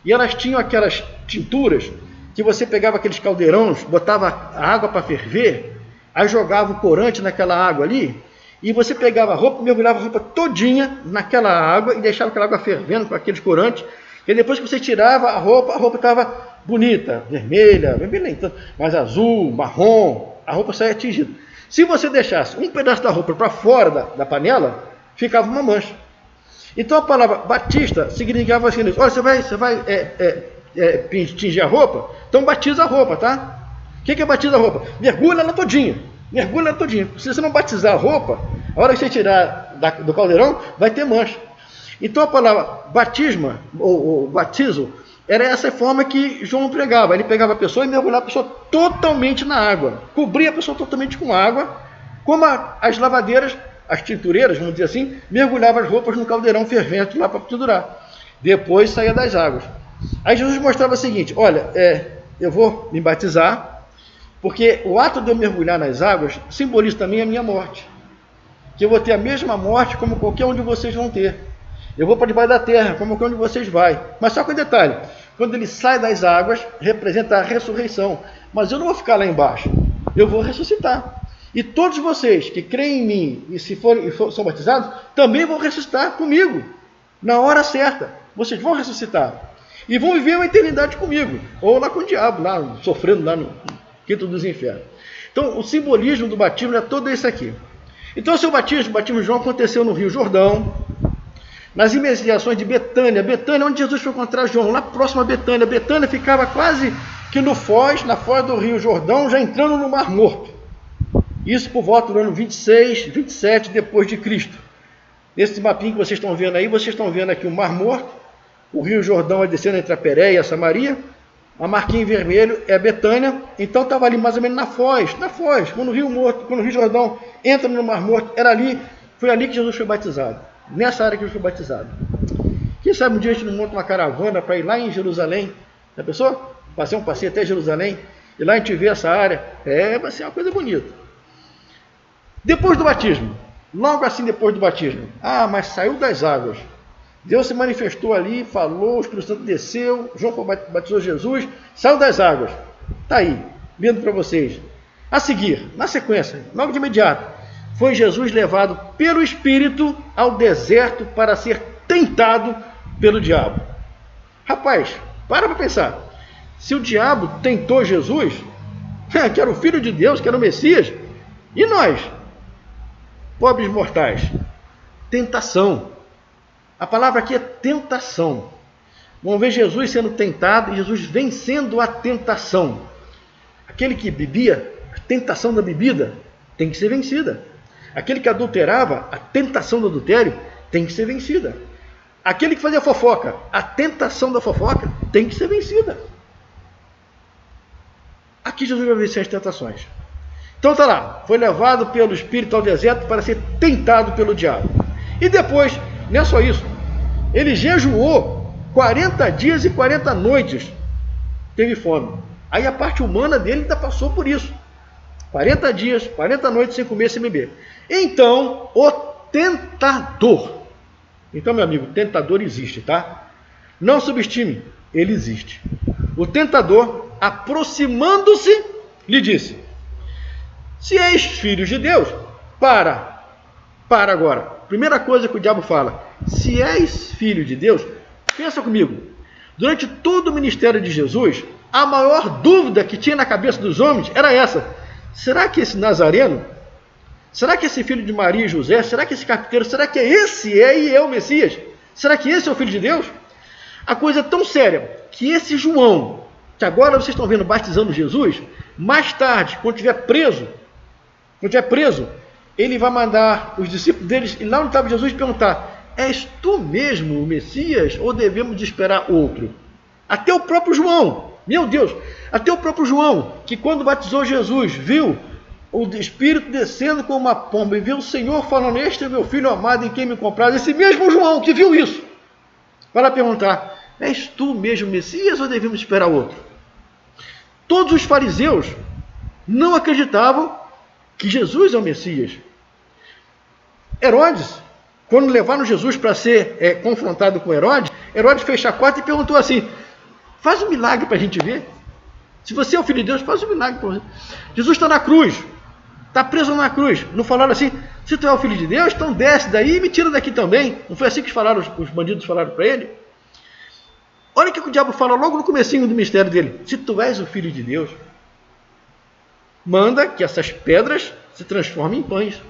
e elas tinham aquelas tinturas que você pegava aqueles caldeirões, botava a água para ferver, aí jogava o corante naquela água ali, e você pegava a roupa, mergulhava a roupa todinha naquela água e deixava aquela água fervendo com aqueles corantes, e depois que você tirava a roupa estava bonita, vermelha, nem tanto, mas azul, marrom, a roupa saía tingida. Se você deixasse um pedaço da roupa para fora da panela, ficava uma mancha. Então a palavra Batista significava assim: olha, você vai tingir a roupa, então batiza a roupa, tá? O que é batiza a roupa? Mergulha ela todinha. Se você não batizar a roupa, a hora que você tirar do caldeirão, vai ter mancha. Então a palavra batisma, ou batizo, era essa forma que João pregava. Ele pegava a pessoa e mergulhava a pessoa totalmente na água. Cobria a pessoa totalmente com água, como as lavadeiras, as tintureiras, vamos dizer assim, mergulhavam as roupas no caldeirão fervente lá para pendurar. Depois saía das águas. Aí Jesus mostrava o seguinte: olha, eu vou me batizar, porque o ato de eu mergulhar nas águas simboliza também a minha morte. que eu vou ter a mesma morte como qualquer um de vocês vão ter. Eu vou para debaixo da terra, como qualquer um de vocês vai. Mas só com um detalhe, quando ele sai das águas, representa a ressurreição. Mas eu não vou ficar lá embaixo, eu vou ressuscitar. E todos vocês que creem em mim e são batizados, também vão ressuscitar comigo, na hora certa. Vocês vão ressuscitar. E vão viver uma eternidade comigo, ou lá com o diabo, lá sofrendo lá no quinto dos infernos. Então, o simbolismo do batismo é todo esse aqui. Então, o seu batismo, o batismo de João, aconteceu no Rio Jordão, nas imediações de Betânia. Betânia, onde Jesus foi encontrar João, lá próximo a Betânia. Betânia ficava quase que na foz do Rio Jordão, já entrando no Mar Morto. Isso por volta do ano 26, 27 depois de Cristo. Nesse mapinha que vocês estão vendo aí, vocês estão vendo aqui o Mar Morto, o Rio Jordão é descendo entre a Pérea e a Samaria, a marquinha em vermelho é Betânia, então estava ali mais ou menos na foz, quando o Rio Jordão entra no Mar Morto, foi ali que Jesus foi batizado, nessa área que Jesus foi batizado. Quem sabe um dia a gente não monta uma caravana para ir lá em Jerusalém, já pensou? Passei um passeio até Jerusalém, e lá a gente vê essa área, vai ser uma coisa bonita. Depois do batismo, logo assim depois do batismo, mas saiu das águas, Deus se manifestou ali, falou, o Espírito Santo desceu, João batizou Jesus, saiu das águas. Está aí, lendo para vocês. A seguir, na sequência, logo de imediato, foi Jesus levado pelo Espírito ao deserto para ser tentado pelo diabo. Rapaz, para pensar. Se o diabo tentou Jesus, que era o Filho de Deus, que era o Messias, e nós, pobres mortais? Tentação. A palavra aqui é tentação. Vamos ver Jesus sendo tentado e Jesus vencendo a tentação. Aquele que bebia, a tentação da bebida tem que ser vencida. Aquele que adulterava, a tentação do adultério tem que ser vencida. Aquele que fazia fofoca, a tentação da fofoca tem que ser vencida. Aqui Jesus vai vencer as tentações. Então está lá, foi levado pelo Espírito ao deserto para ser tentado pelo diabo. E depois, não é só isso, ele jejuou 40 dias e 40 noites, teve fome. Aí a parte humana dele ainda passou por isso. 40 dias, 40 noites sem comer, sem beber. Então, o tentador. Então, meu amigo, o tentador existe, tá? Não subestime, ele existe. O tentador, aproximando-se, lhe disse: se és filho de Deus, para agora. Primeira coisa que o diabo fala: se és filho de Deus, pensa comigo. Durante todo o ministério de Jesus, a maior dúvida que tinha na cabeça dos homens era essa: será que esse Nazareno, será que esse filho de Maria e José, será que esse carpinteiro, será que esse é o Messias? Será que esse é o Filho de Deus? A coisa é tão séria que esse João, que agora vocês estão vendo batizando Jesus, mais tarde, quando estiver preso, ele vai mandar os discípulos deles ir lá onde estava Jesus e perguntar: és tu mesmo o Messias ou devemos de esperar outro? Até o próprio João, meu Deus, até o próprio João, que quando batizou Jesus, viu o Espírito descendo como uma pomba e viu o Senhor falando: este é meu filho amado em quem me compraz. Esse mesmo João que viu isso, para perguntar: és tu mesmo o Messias ou devemos esperar outro? Todos os fariseus não acreditavam que Jesus é o Messias. Herodes, quando levaram Jesus para ser confrontado com Herodes fez chacota e perguntou assim: faz um milagre para a gente ver. Se você é o Filho de Deus, faz um milagre para gente. Jesus está na cruz, está preso na cruz. Não falaram assim: se tu é o Filho de Deus, então desce daí e me tira daqui também. Não foi assim que os bandidos falaram para ele? Olha o que o diabo fala logo no comecinho do mistério dele: se tu és o Filho de Deus, manda que essas pedras se transformem em pães.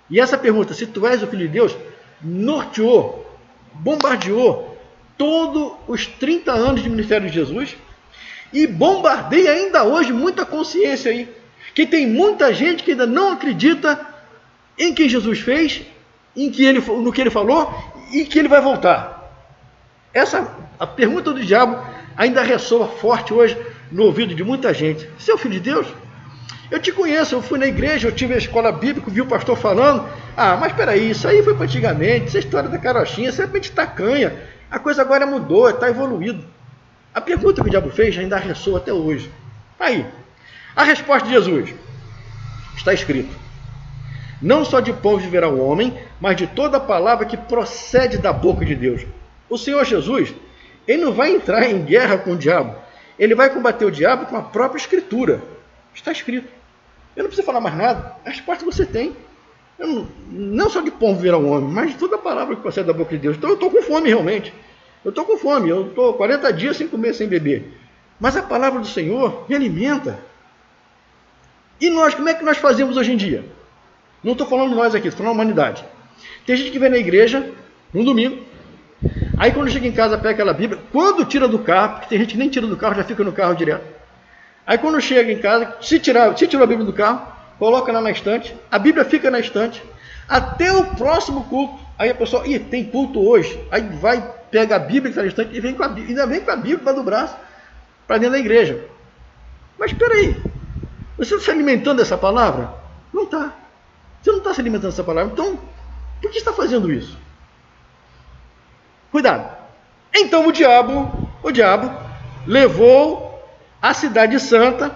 E essa pergunta, se tu és o Filho de Deus, norteou, bombardeou todos os 30 anos de ministério de Jesus e bombardeia ainda hoje muita consciência aí, que tem muita gente que ainda não acredita em quem Jesus fez, no que ele falou e que ele vai voltar. A pergunta do diabo ainda ressoa forte hoje no ouvido de muita gente: você é o Filho de Deus? Eu te conheço, eu fui na igreja, eu tive a escola bíblica, vi o pastor falando. Mas espera aí, isso aí foi para antigamente, essa história da carochinha, isso é mente tacanha. A coisa agora mudou, está evoluído. A pergunta que o diabo fez ainda ressoa até hoje. Aí, a resposta de Jesus está escrito: Não só de pão viverá o homem, mas de toda palavra que procede da boca de Deus. O Senhor Jesus, ele não vai entrar em guerra com o diabo. Ele vai combater o diabo com a própria Escritura. Está escrito. Eu não preciso falar mais nada. A resposta você tem. Não só de pão viverá o homem, mas de toda palavra que procede da boca de Deus. Então eu estou com fome realmente. Eu estou com fome. Eu estou 40 dias sem comer, sem beber. Mas a palavra do Senhor me alimenta. E nós, como é que nós fazemos hoje em dia? Não estou falando de nós aqui, estou falando da humanidade. Tem gente que vem na igreja, no domingo, aí quando chega em casa pega aquela Bíblia, quando tira do carro, porque tem gente que nem tira do carro, já fica no carro direto. Aí quando chega em casa, se tirou a Bíblia do carro, coloca lá na estante, a Bíblia fica na estante, até o próximo culto. Aí a pessoa, tem culto hoje, aí vai, pega a Bíblia que está na estante e vem com a Bíblia, ainda vem com a Bíblia do braço, para dentro da igreja. Mas espera aí, você está se alimentando dessa palavra? Não está. Você não está se alimentando dessa palavra. Então, por que está fazendo isso? Cuidado. Então o diabo levou a cidade santa,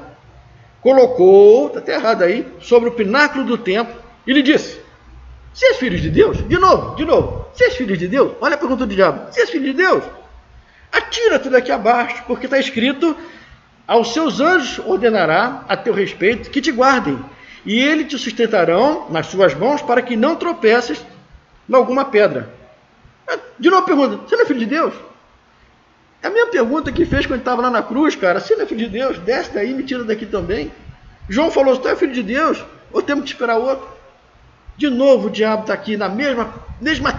colocou, está até errado aí, sobre o pináculo do templo, e lhe disse: se és filho de Deus, de novo, se és filho de Deus, olha a pergunta do diabo, se és filho de Deus, atira-te daqui abaixo, porque está escrito: aos seus anjos ordenará a teu respeito que te guardem, e eles te sustentarão nas suas mãos para que não tropeces em alguma pedra. De novo pergunta: você não é filho de Deus? É a minha pergunta que fez quando ele estava lá na cruz, cara. Você não é filho de Deus? Desce daí e me tira daqui também. João falou: você é filho de Deus? Ou temos que esperar outro? De novo o diabo está aqui na mesma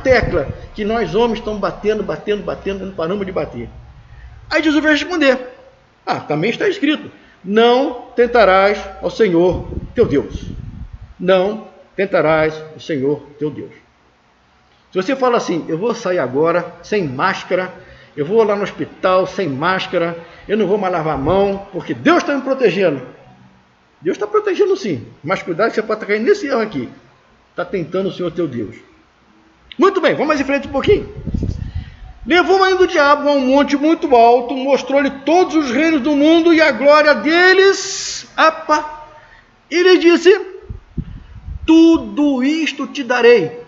tecla que nós homens estamos batendo, não paramos de bater. Aí Jesus vai responder: também está escrito: não tentarás ao Senhor teu Deus. Não tentarás o Senhor teu Deus. Se você fala assim: eu vou sair agora sem máscara, eu vou lá no hospital sem máscara, eu não vou mais lavar a mão, porque Deus está me protegendo. Deus está protegendo sim, mas cuidado que você pode estar caindo nesse erro aqui. Está tentando o Senhor teu Deus. Muito bem, vamos mais em frente um pouquinho. Levou ainda o diabo a um monte muito alto, mostrou-lhe todos os reinos do mundo e a glória deles. E lhe disse: tudo isto te darei.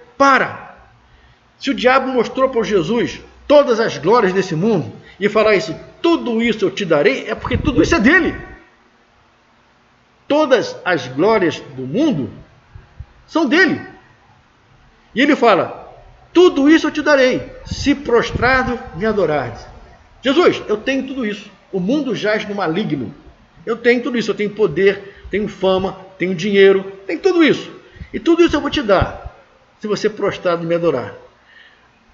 Se o diabo mostrou para Jesus todas as glórias desse mundo e falar isso: tudo isso eu te darei, é porque tudo isso é dele. Todas as glórias do mundo são dele. E ele fala: tudo isso eu te darei, se prostrado me adorares. Jesus, eu tenho tudo isso. O mundo jaz no maligno. Eu tenho tudo isso. Eu tenho poder, tenho fama, tenho dinheiro, tenho tudo isso. E tudo isso eu vou te dar, se você prostrado me adorar.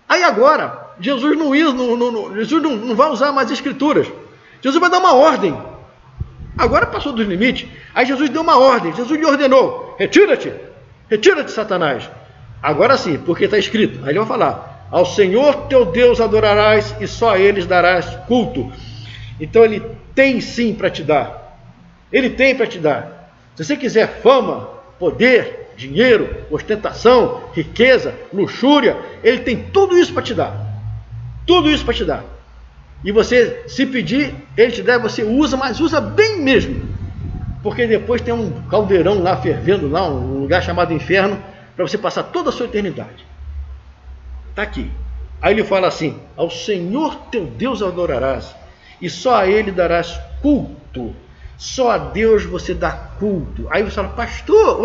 Aí agora, Jesus não vai usar mais escrituras. Jesus vai dar uma ordem. Agora passou dos limites. Aí Jesus deu uma ordem. Jesus lhe ordenou: retira-te, Satanás. Agora sim, porque está escrito. Aí ele vai falar: ao Senhor teu Deus adorarás e só a eles darás culto. Então ele tem sim para te dar. Ele tem para te dar. Se você quiser fama, poder, dinheiro, ostentação, riqueza, luxúria, ele tem tudo isso para te dar. Tudo isso para te dar. E você, se pedir, ele te dá, você usa, mas usa bem mesmo. Porque depois tem um caldeirão lá fervendo, lá, um lugar chamado inferno, para você passar toda a sua eternidade. Está aqui. Aí ele fala assim: ao Senhor teu Deus adorarás, e só a ele darás culto. Só a Deus você dá culto. Aí você fala: pastor,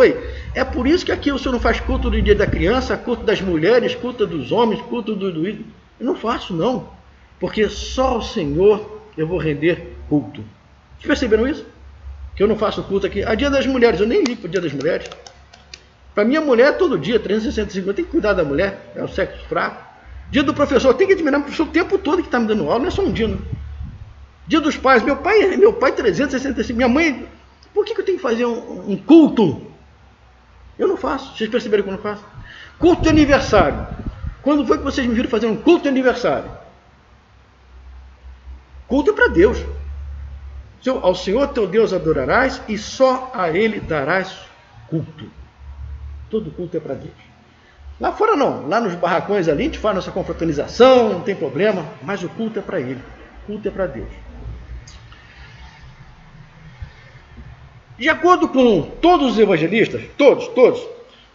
é por isso que aqui o senhor não faz culto do dia da criança, culto das mulheres, culto dos homens, culto do... Eu não faço não, porque só ao Senhor eu vou render culto. Vocês perceberam isso? Que eu não faço culto aqui. A dia das mulheres, eu nem ligo para o dia das mulheres. Para minha mulher, todo dia, 365, eu tenho que cuidar da mulher, é um sexo fraco. Dia do professor, eu tenho que admirar o professor o tempo todo que está me dando aula, não é só um dia, não. Dia dos pais, meu pai 365, minha mãe, por que eu tenho que fazer um culto? Eu não faço, vocês perceberam que eu não faço? Culto de aniversário. Quando foi que vocês me viram fazer um culto de aniversário? Culto é para Deus. Ao Senhor teu Deus adorarás e só a Ele darás culto. Todo culto é para Deus. Lá fora não, lá nos barracões ali a gente faz nossa confraternização, não tem problema, mas o culto é para Ele. O culto é para Deus. De acordo com todos os evangelistas, todos,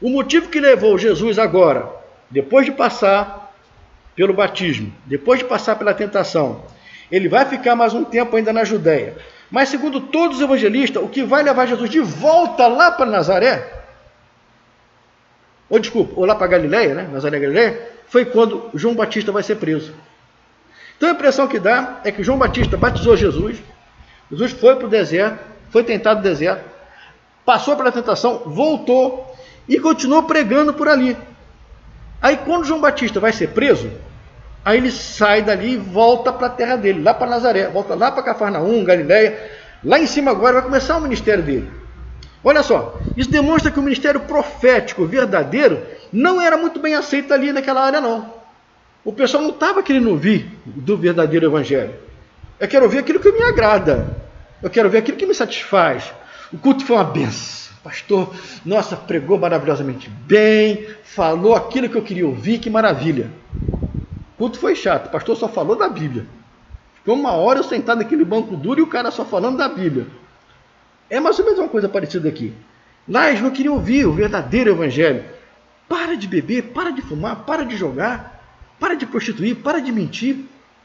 O motivo que levou Jesus agora, depois de passar pelo batismo, depois de passar pela tentação, ele vai ficar mais um tempo ainda na Judéia. Mas segundo todos os evangelistas, o que vai levar Jesus de volta lá para Nazaré, ou lá para Galileia, né? Nazaré Galileia, foi quando João Batista vai ser preso. Então a impressão que dá é que João Batista batizou Jesus, Jesus foi para o deserto, foi tentado no deserto, passou pela tentação, voltou e continuou pregando por ali. Aí quando João Batista vai ser preso, aí ele sai dali e volta para a terra dele, lá para Nazaré, volta lá para Cafarnaum, Galileia, lá em cima agora vai começar o ministério dele. Olha só, isso demonstra que o ministério profético verdadeiro não era muito bem aceito ali naquela área não. O pessoal não estava querendo ouvir do verdadeiro evangelho. Eu quero ouvir aquilo que me agrada, eu quero ouvir aquilo que me satisfaz. O culto foi uma benção. Pastor, nossa, pregou maravilhosamente bem, falou aquilo que eu queria ouvir, que maravilha. O culto foi chato, o pastor só falou da Bíblia. Ficou uma hora eu sentado naquele banco duro e o cara só falando da Bíblia. É mais ou menos uma coisa parecida aqui. Lá eles não queriam ouvir o verdadeiro evangelho. Para de beber, para de fumar, para de jogar, para de prostituir, para de mentir,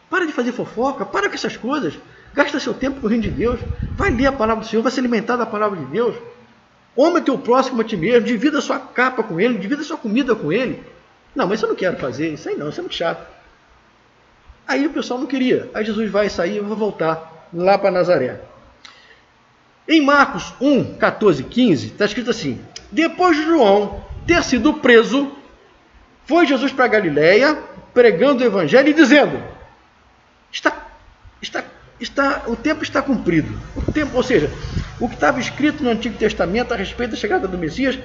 para de fazer fofoca, para com essas coisas. Gasta seu tempo com o reino de Deus. Vai ler a palavra do Senhor, vai se alimentar da palavra de Deus. Ame o teu próximo a ti mesmo, divida a sua capa com ele, divida a sua comida com ele. Não, mas eu não quero fazer, isso aí não, isso é muito chato. Aí o pessoal não queria. Aí Jesus vai sair e vai voltar lá para Nazaré. Em Marcos 1, 14 e 15, está escrito assim: depois de João ter sido preso, foi Jesus para Galileia, pregando o evangelho e dizendo: o tempo está cumprido. O tempo, ou seja, o que estava escrito no Antigo Testamento a respeito da chegada do Messias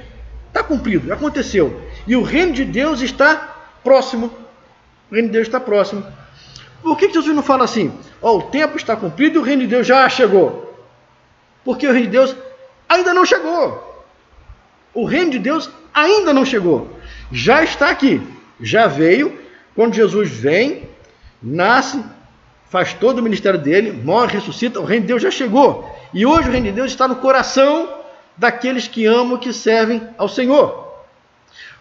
está cumprido, aconteceu. E o reino de Deus está próximo. O reino de Deus está próximo. Por que Jesus não fala assim? O tempo está cumprido e o reino de Deus já chegou? Porque o reino de Deus ainda não chegou. O reino de Deus ainda não chegou. Já está aqui. Já veio. Quando Jesus vem, nasce, faz todo o ministério dele, morre, ressuscita, o reino de Deus já chegou. E hoje o reino de Deus está no coração daqueles que amam, que servem ao Senhor.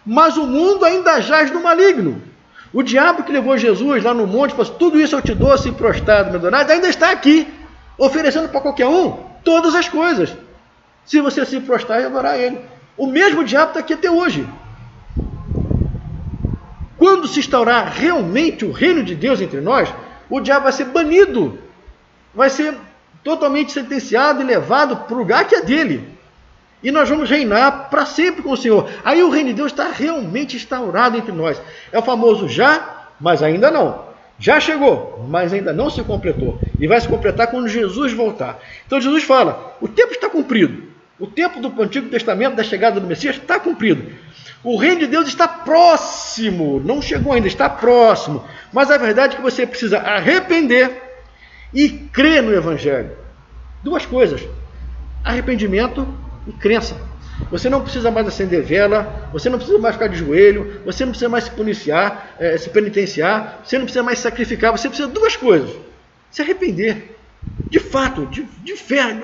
Mas o mundo ainda jaz no maligno. O diabo que levou Jesus lá no monte, falou: tudo isso eu te dou, se prostrado, me adorado, ainda está aqui, oferecendo para qualquer um todas as coisas, se você se prostrar e adorar ele. O mesmo diabo está aqui até hoje. Quando se instaurar realmente o reino de Deus entre nós, o diabo vai ser banido, vai ser totalmente sentenciado e levado para o lugar que é dele. E nós vamos reinar para sempre com o Senhor. Aí o reino de Deus está realmente instaurado entre nós. É o famoso já, mas ainda não. Já chegou, mas ainda não se completou. E vai se completar quando Jesus voltar. Então Jesus fala: o tempo está cumprido. O tempo do Antigo Testamento, da chegada do Messias, está cumprido. O reino de Deus está próximo. Não chegou ainda, está próximo. Mas a verdade é que você precisa arrepender e crer no Evangelho. Duas coisas: arrependimento e crença. Você não precisa mais acender vela, você não precisa mais ficar de joelho, você não precisa mais se penitenciar, você não precisa mais sacrificar, você precisa de duas coisas: se arrepender, de fato, de fé.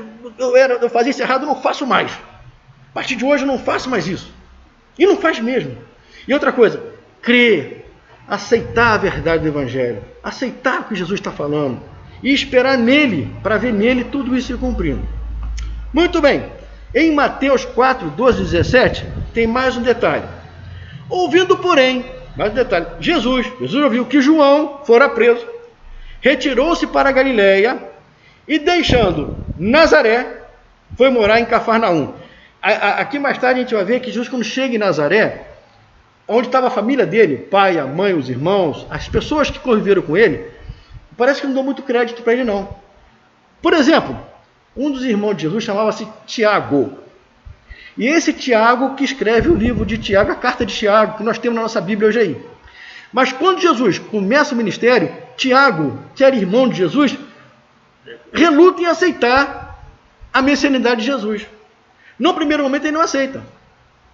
Eu fazia isso errado, eu não faço mais. A partir de hoje eu não faço mais isso. E não faz mesmo. E outra coisa: crer, aceitar a verdade do Evangelho, aceitar o que Jesus está falando e esperar nele, para ver nele tudo isso se cumprindo. Muito bem. Em Mateus 4, 12 e 17, tem mais um detalhe. Ouvindo, porém, mais um detalhe, Jesus ouviu que João fora preso, retirou-se para a Galileia e, deixando Nazaré, foi morar em Cafarnaum. Aqui mais tarde a gente vai ver que Jesus, quando chega em Nazaré, onde estava a família dele, o pai, a mãe, os irmãos, as pessoas que conviveram com ele, parece que não dão muito crédito para ele não. Por exemplo, um dos irmãos de Jesus chamava-se Tiago. E esse Tiago que escreve o livro de Tiago, a carta de Tiago, que nós temos na nossa Bíblia hoje aí. Mas quando Jesus começa o ministério, Tiago, que era irmão de Jesus, reluta em aceitar a messianidade de Jesus. No primeiro momento ele não aceita.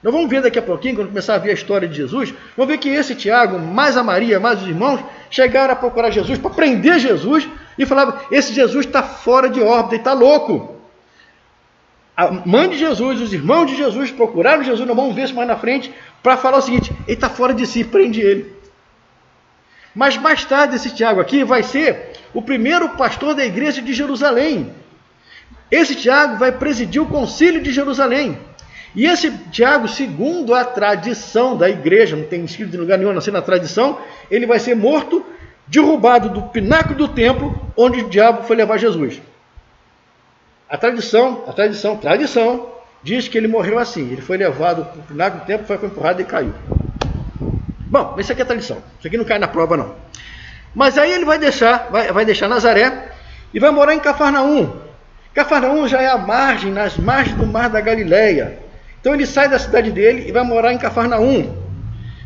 Nós vamos ver daqui a pouquinho, quando começar a ver a história de Jesus, vamos ver que esse Tiago, mais a Maria, mais os irmãos, chegaram a procurar Jesus para prender Jesus e falavam: esse Jesus está fora de órbita, ele está louco. a mãe de Jesus, os irmãos de Jesus procuraram Jesus, nós vamos ver isso mais na frente, para falar o seguinte: ele está fora de si, prende ele. Mas mais tarde esse Tiago aqui vai ser o primeiro pastor da igreja de Jerusalém. Esse Tiago vai presidir o concílio de Jerusalém. E esse Tiago, segundo a tradição da igreja, não tem escrito em lugar nenhum, a não ser na tradição, ele vai ser morto, derrubado do pináculo do templo, onde o diabo foi levar Jesus. A tradição diz que ele morreu assim. Ele foi levado para o pináculo do templo, foi empurrado e caiu. Bom, isso aqui é tradição. Isso aqui não cai na prova, não. Mas aí ele vai deixar Nazaré e vai morar em Cafarnaum. Cafarnaum já é nas margens do mar da Galileia. Então ele sai da cidade dele e vai morar em Cafarnaum,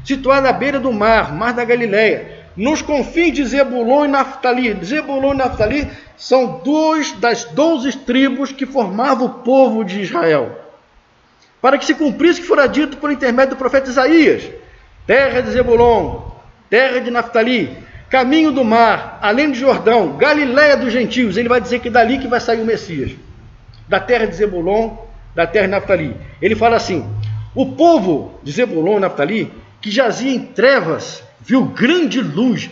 situada à beira do mar da Galileia, nos confins de Zebulon e Naftali. Zebulon e Naftali são duas das 12 tribos que formavam o povo de Israel. Para que se cumprisse o que fora dito por intermédio do profeta Isaías: terra de Zebulon, terra de Naftali, caminho do mar, além de Jordão, Galileia dos gentios. Ele vai dizer que dali que vai sair o Messias, da terra de Zebulon, da terra de Naftali. Ele fala assim: o povo de Zebulon e Naftali, que jazia em trevas, viu grande luz,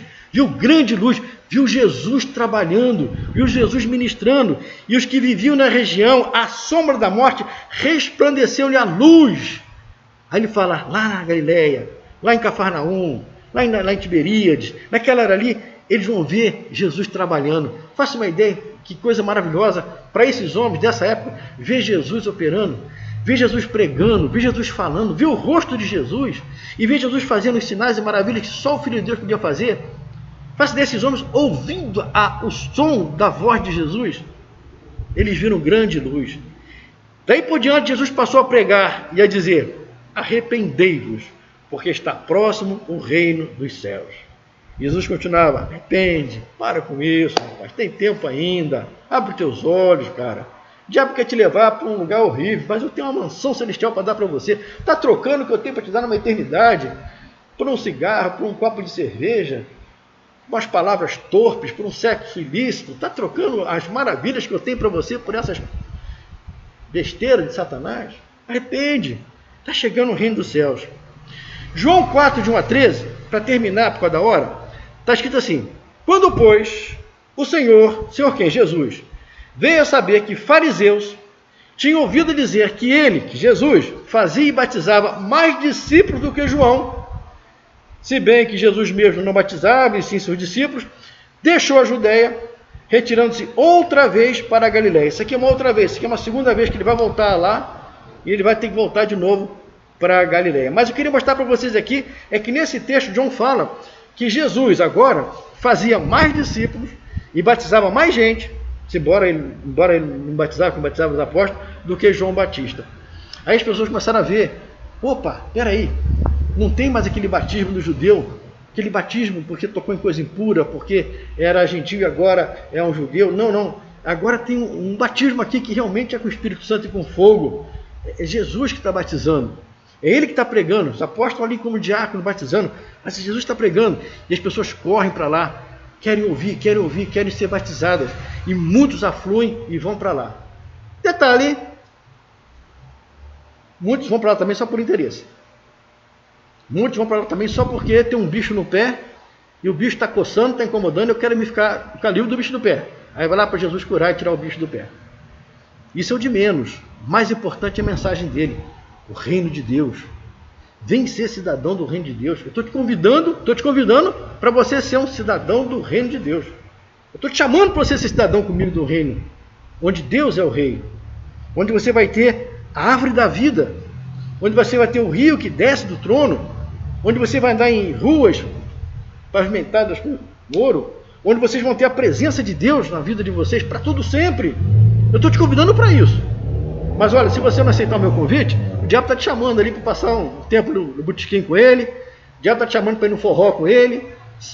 viu Jesus trabalhando, viu Jesus ministrando, e os que viviam na região, à sombra da morte, resplandeceu-lhe a luz. Aí ele fala, lá na Galileia, lá em Cafarnaum, lá em Tiberíades, naquela área ali, eles vão ver Jesus trabalhando. Faça uma ideia, que coisa maravilhosa para esses homens dessa época, ver Jesus operando, ver Jesus pregando, ver Jesus falando, ver o rosto de Jesus, e ver Jesus fazendo os sinais e maravilhas que só o Filho de Deus podia fazer. Faça desses homens, ouvindo o som da voz de Jesus, eles viram grande luz. Daí por diante, Jesus passou a pregar e a dizer: arrependei-vos, porque está próximo o reino dos céus. Jesus continuava: arrepende, para com isso, rapaz, tem tempo ainda, abre os teus olhos, cara. O diabo quer te levar para um lugar horrível, mas eu tenho uma mansão celestial para dar para você. Está trocando o que eu tenho para te dar numa eternidade por um cigarro, por um copo de cerveja, umas palavras torpes, por um sexo ilícito. Está trocando as maravilhas que eu tenho para você por essas besteiras de Satanás? Arrepende, está chegando o reino dos céus. João 4, de 1 a 13, para terminar por causa da hora, está escrito assim: quando, pois, o Senhor quem? Jesus, veio a saber que fariseus tinham ouvido dizer que ele, que Jesus, fazia e batizava mais discípulos do que João, se bem que Jesus mesmo não batizava, e sim seus discípulos, deixou a Judéia, retirando-se outra vez para a Galileia. Isso aqui é uma outra vez, isso aqui é uma segunda vez que ele vai voltar lá, e ele vai ter que voltar de novo para a Galileia. Mas eu queria mostrar para vocês aqui, é que nesse texto João fala que Jesus agora fazia mais discípulos e batizava mais gente, embora ele não batizava como batizava os apóstolos, do que João Batista. Aí as pessoas começaram a ver, opa, peraí, não tem mais aquele batismo do judeu, aquele batismo porque tocou em coisa impura, porque era gentil e agora é um judeu. Não, agora tem um batismo aqui que realmente é com o Espírito Santo e com fogo. É Jesus que está batizando, é ele que está pregando, os apóstolos ali como diácono batizando, mas Jesus está pregando, e as pessoas correm para lá, querem ouvir, querem ser batizadas, e muitos afluem e vão para lá. Detalhe, muitos vão para lá também só por interesse. Muitos vão para lá também só porque tem um bicho no pé, e o bicho está coçando, está incomodando, eu quero ficar livre do bicho do pé. Aí vai lá para Jesus curar e tirar o bicho do pé. Isso é o de menos. Mais importante é a mensagem dele, o reino de Deus. Vem ser cidadão do reino de Deus. Eu estou te convidando para você ser um cidadão do reino de Deus. Eu estou te chamando para você ser cidadão comigo do reino, onde Deus é o rei, onde você vai ter a árvore da vida, onde você vai ter o rio que desce do trono, onde você vai andar em ruas pavimentadas com ouro, onde vocês vão ter a presença de Deus na vida de vocês para todo sempre. Eu estou te convidando para isso. Mas olha, se você não aceitar o meu convite, o diabo está te chamando ali para passar um tempo no botequim com ele, o diabo está te chamando para ir no forró com ele,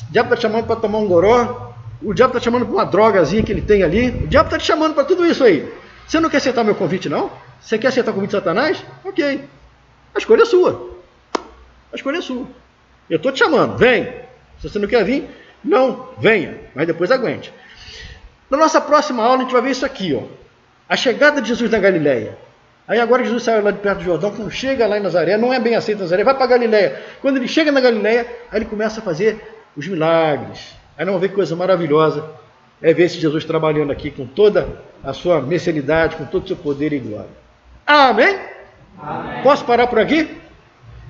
o diabo está te chamando para tomar um goró, o diabo está te chamando para uma drogazinha que ele tem ali, o diabo está te chamando para tudo isso aí. Você não quer aceitar o meu convite, não? Você quer aceitar o convite de Satanás? Ok. A escolha é sua. A escolha é sua. Eu estou te chamando, vem. Se você não quer vir, não venha, mas depois aguente. Na nossa próxima aula a gente vai ver isso aqui, ó. A chegada de Jesus na Galileia. Aí agora Jesus saiu lá de perto do Jordão, quando chega lá em Nazaré, não é bem aceito em Nazaré, vai para Galileia. Quando ele chega na Galileia, aí ele começa a fazer os milagres. Aí não vê que coisa maravilhosa é ver esse Jesus trabalhando aqui com toda a sua messianidade, com todo o seu poder e glória. Amém? Amém. Posso parar por aqui?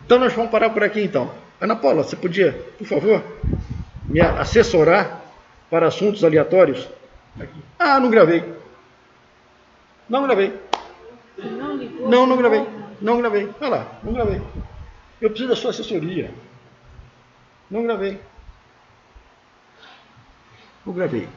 Então nós vamos parar por aqui então. Ana Paula, você podia, por favor, me assessorar para assuntos aleatórios? Aqui. Ah, não gravei. Não gravei. Não gravei. Não gravei. Olha lá, não gravei. Eu preciso da sua assessoria. Não gravei. Não gravei.